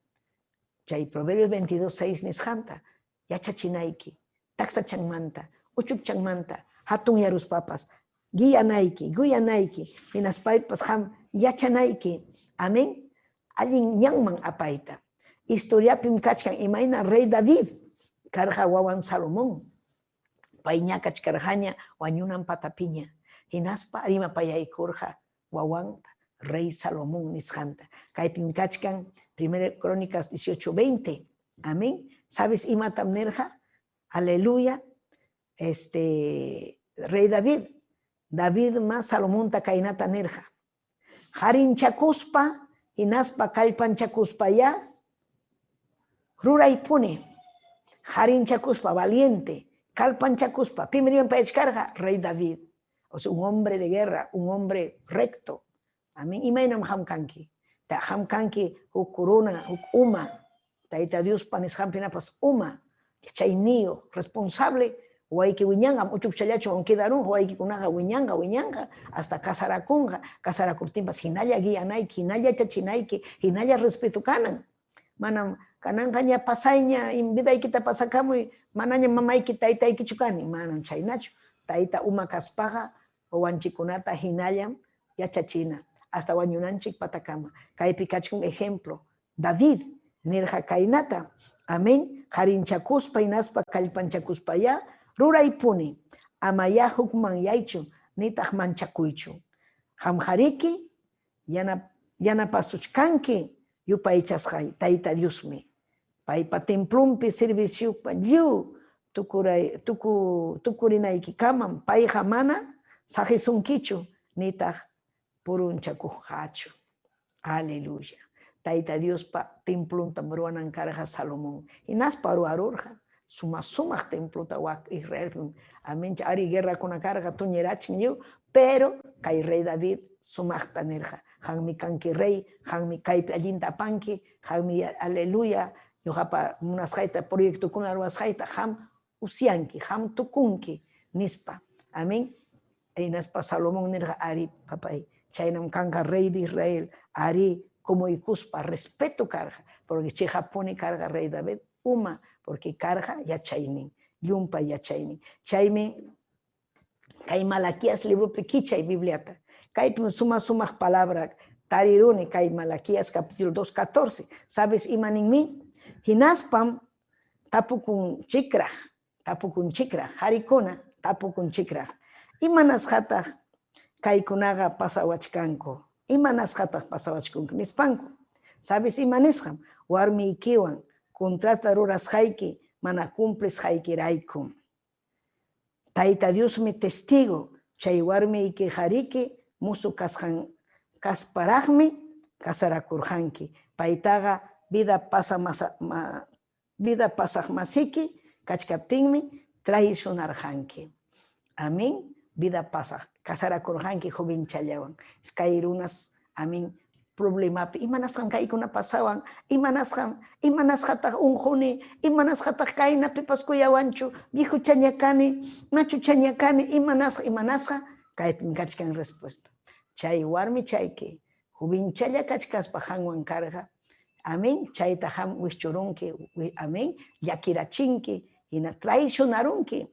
Speaker 7: Chay Proverbios 22:6 nishanta, yachachinaiki, taxachanmanta, uchukchanmanta, hatun yarus papas, guiyanaiki, hinaspaipas ham yachanaiki, amén, allin ñanman apaita. Historia pim kachkan imaina rey David, karja wawan Salomón, paiña kachkarjaña wañunan patapiña, hinaspa arima payaikurja wawan rey Salomón nishanta. Kaipim kachkan, 1 Crónicas 18:20, amén. ¿Sabes imatamnerja? Aleluya. Rey David más Salomón takainata nerja. Harin chakuspa, hinaspa kalpan chakuspa ya, Ruray pune, Harin chakuspa, valiente, Kalpan chakuspa, Pimriman Pechkarja, rey David. O sea, un hombre de guerra, un hombre recto. Amén. Y mainam hamkanki. Ta hamkanki, hukuruna, hukuma. Taita Dios panis hampinapas uma. Chaynillo, responsable, o hay que wiñanga, mucho chayacho, aunque darun, o hay que kunaga wiñanga, hasta casaracunga, casarakurtimpas, hinaya guianay, hinaya chachinaiki, hinaya respeto kanan. Manam, kanan kanya pasainya, imbida kita pasakamu, mananya mamay kita ita chukani, manam chaynacho, taita uma kaspaga, o wanchikunata hinayam, ya chachina, hasta wanyunanchik patakama. Kay pikachkun ejemplo, David, nirja kainata, amén, harinchakuspa inaspa kallpanchakuspa ya, ruraipuni, amaya hukman yaichu, nitah manchakuychu. Hamhariki, yana pasuchkanki, yupaichasjay, taita Diosmi. Paipa templumpi servicio pa yu, tukurinaiki kaman, pai jamana, sajisunkichu, nitah purunchakujachu. Aleluya. Taita Dios pa templum tambruanan karja Salomón. Inas paru arurja. Suma templo tawak Israel. Amén. Ari guerra con la carga tuñerachin yo, pero kay rey David sumachta nerja. Han mi kanki rey, han mi kay alinta panki, han mi aleluya. Yo hapa unas jaita proyecto con arwas jaita, ham usianki, ham tukunki, nispa. Amén. Inas pa Salomón nerja ari papay. Chaynam kanka rey de Israel, ari como ikuspa, respeto carga, porque che Japón carga rey David, uma, porque carga ya chaynin, yumpa ya chaynin. Chayme, kay Malaquías libro pequicha y bibliata, kay suma palabra, tarirune, kay Malaquías capítulo 2:14, ¿sabes imanin mi? Hinaspam, tapu kun chikra, harikuna, tapu kun chikra. Imanas jata, kay kunaga pasawachkanko. Imanas hataq pasawachkunku nispanku. ¿Sabes imanisham? Warmi ikiwan, contrata ruras haiki, mana cumples haiki raikum. Taita Dios me testigo, chay warmi iki hariki, musu kasparajmi, kasarakurjanki. Paitaga vida pasajmasiki, kachkaptingmi, traicionarjanki. Amén. Vida pasa, casara kurjanki joven chayawan. Skairunas, amin, problema. Imanas han kai kuna pasawan, imanas hatag unjuni, imanas hatag kaina pipas kuyawanchu, viejo chanyakani, machu chanyakani, imanas kai pinkachkan respuesta. Chay warmi chayke, joven chaya kachkas pajanwan carga. Amén. Chay taham wischurunki, amén. Yakirachinki, ina traicionarunki,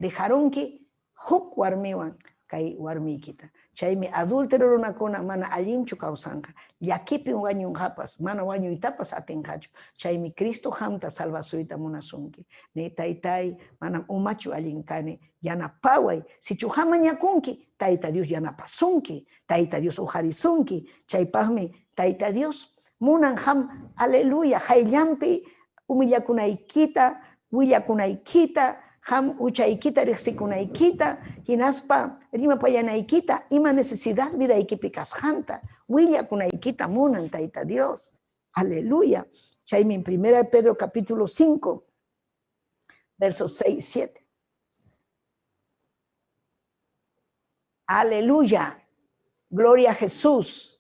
Speaker 7: dejarunki. Huk warmiwan kay warmi kita. Chaymi adultero runakuna mana allinchu kawsanqa. Llakipin wañun hapas, mana wañuytapas atinqachu. Chaymi Cristo hamta salvasuyta munasunki. Ne taytay manam umachu allinkani. Yanapaway. Sichu hama ñakunki, tayta Dios yanapasunki. Tayta Dios ujarisunki. Chaypaqmi tayta Dios munan ham, aleluya, hayllampi umillakunaykita, willakunaykita, ham uchaykita riqsikunaykita, hinaspa rimapayanaykita, ima necesidad vidaykipi kasqanta, willakunaykita munan tayta Dios. Aleluya. Chaymi en 1 Pedro capítulo 5, versos 6, 7. Aleluya. Gloria a Jesús.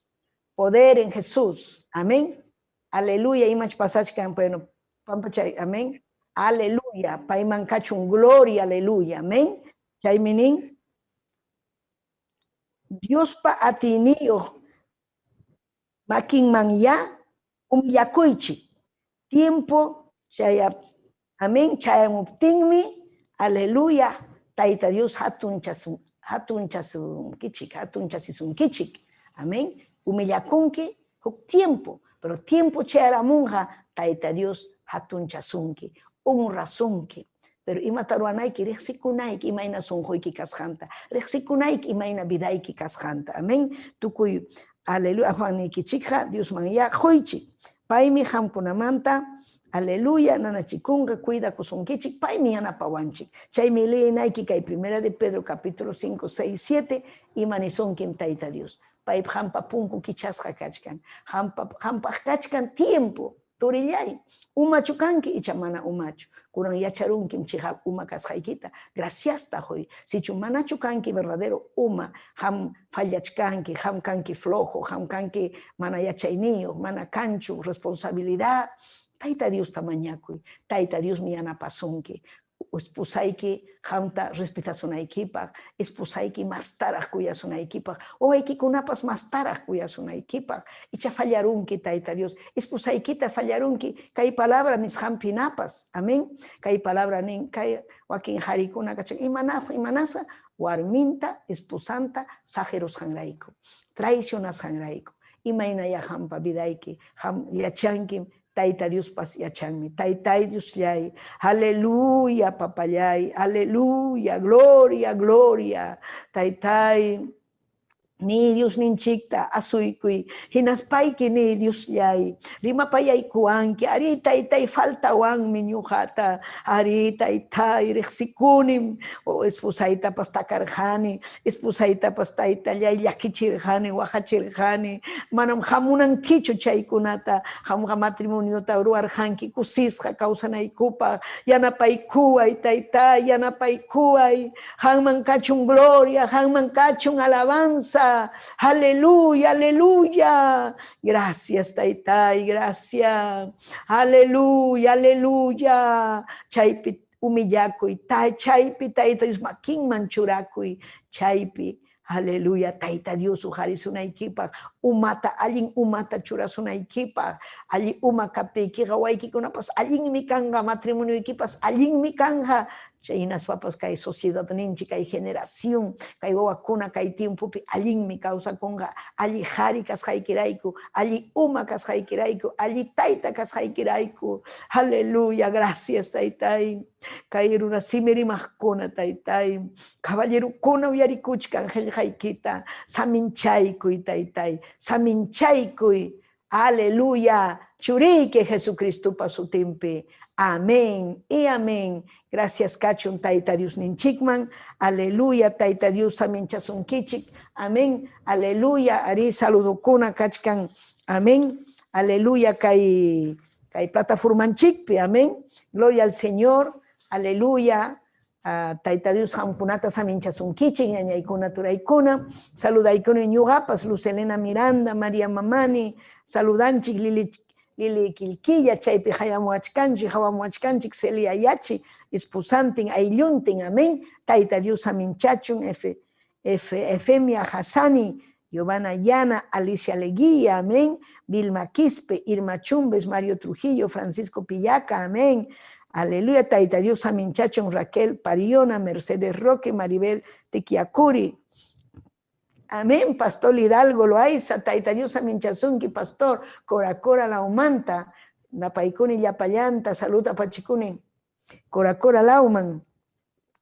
Speaker 7: Poder en Jesús. Amén. Aleluya. Imach pasachkan, bueno, pampachay. Amén. Aleluya, paiman kachun gloria, aleluya, amén. Chayminin, Dios pa atinio, makin man ya, yakuichi, tiempo, chaya, amén, chayamuptingmi, aleluya, taita Dios hatun chasun kichik, amén, umillakunki, huk tiempo, pero tiempo chayaramunja, taita Dios hatun chasunki, rasunki, pero imataruanaiki, rexikunaiki, imaina sunjoiki kasjanta, rexikunaiki, imaina vidaiki kasjanta, amén. Tukuy, aleluya, Juaniki chikha, Dios manya, joichi, paimi hampunamanta, aleluya, nanachikunga, cuida kusunkichik, paimi anapawanchik, chaymi leenaiki kay 1 de Pedro capítulo 5, 6, 7, imanisunkim taita Dios, paip hampa punku kichasja kachkan, hampa kachkan tiempo, Turillay, umachu kanki y chamana umachu. Kurang yacharunkim chihap uma kashaikita. Gracias tahoy. Si chumanachu kanki verdadero uma, ham fallachkanki, ham kanki flojo, ham kanki mana yachainio, mana canchu, responsabilidad. Taita Dios tamañakuy, Taita Dios mi anapasunki, esposaiki hamta respetasunaykipak, esposaiki más taraj kuyasunaykipak, o kunapas más taraj kuyasunaykipak, icha fallarunki Taita Dios, esposaykita fallarunki, kay palabra nis hampinapas, amén, kay palabra nin, kay wakin harikuna kachak, imanasa, warminta, esposanta, sajeros hangraiko, traicionas hangraiko, imaynaya hampa vidaiki, ham yachankim, Taita Dios pas yachanmi, Taita Dios llay, aleluya papayay, aleluya, gloria, gloria, Taitai, ni Dios ninchikta asuykui, hinaspaiki ni Dios llay, rimapayay kuanki, arita itai falta wan miñujata, arita itai rexikunim, o esposaita pastakarjani, esposaita pastaita llay llakichirjani, wajachirjani, manam hamunan kichu chaykunata, hamga matrimonio tauruarjanki, kusisja causanaykupa, yanapaykuay taita, yanapaykuay, hanman kachun gloria, hanman kachun alabanza, aleluya, aleluya. Gracias, Taitai, gracias. Aleluya, aleluya. Chaypi humillakuy, chaypi Taita Dios makin manchurakuy, chaypi. Aleluya, Taita Dios ujarisунaykipak, umata, allin umata churasunaykipak, allin uma kaptiykiqa waykikunapas allinmi kanga, matrimonioykipas allinmi kanja, chaynas papas kay sociedad ninchi, kay generación, kay wawakuna kay tiempopi allinmi kawsakunqa, alli qhari kasqaykirayku, alli uma kasqaykirayku, alli tayta kasqaykirayku. Aleluya, gracias Taytay. Kay runa simirimaqkuna Taytay, caballerukuna uyarikuchkan qillqaykita, saminchaykuy Taytay, saminchaykuy. Aleluya, churiyki Jesucristupa sutimpi. Amén y amén. Gracias kachun Taita Dios ninchikman. Aleluya, Taita Dios saminchasunkichik. Amén. Aleluya, ari saludukuna kachkan. Amén. Aleluya, kay plataformanchikpi. Amén. Gloria al Señor. Aleluya. Taita Dios hampunata saminchasunkichik, ñañaykuna turaykuna. Saludaykuna ñuqapas, Luz Elena Miranda, María Mamani. Saludanchik Lili Quilquilla, chaypi hayamuachkanchik, hawamuachkanchik, Celia Yachi, esposantin, aylluntin, amén. Taita Dios aminchachun, Efemia Hassani, Giovanna Llana, Alicia Leguía, amén. Vilma Quispe, Irma Chumbes, Mario Trujillo, Francisco Pillaca, amén. Aleluya, Taita Dios aminchachun, Raquel Pariona, Mercedes Roque, Maribel Tequiacuri. Amén, Pastor Hidalgo Loaiza, Taita Dios aminchazunki, Pastor, Cora la Umanta, Napaikuni Yapallanta, Saluda Pachikuni, Cora Lauman,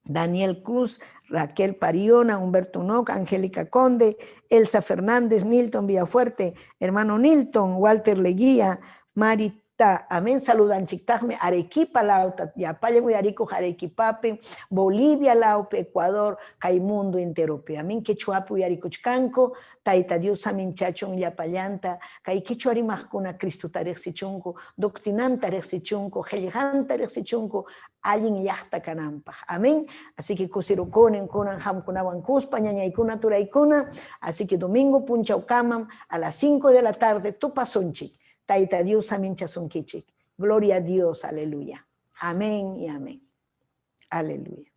Speaker 7: Daniel Cruz, Raquel Pariona, Humberto Noca, Angélica Conde, Elsa Fernández, Nilton Villafuerte, hermano Nilton, Walter Leguía, Marita, amén, saludan chictajme, Arequipa lauta, Yapaya Guyarico, Arequipape, Bolivia laupe, Ecuador, Caimundo enterope, amén, Quechuapu Yaricochcanco, Taita Dios aminchachon Yapallanta, Kai Quechuarimajcuna Cristo tarexichunco, doctrinanta tarexichunco, Geljanta tarexichunco, Allin yachta canampa, amén, así que cosiroconen, conan hamcunawan cuspa, ñañaykuna turaykuna, así que domingo punchaucamam a las 5 de la tarde, tupasonchik. Taita Dios aminchasunkichik. Gloria a Dios, aleluya. Amén y amén. Aleluya.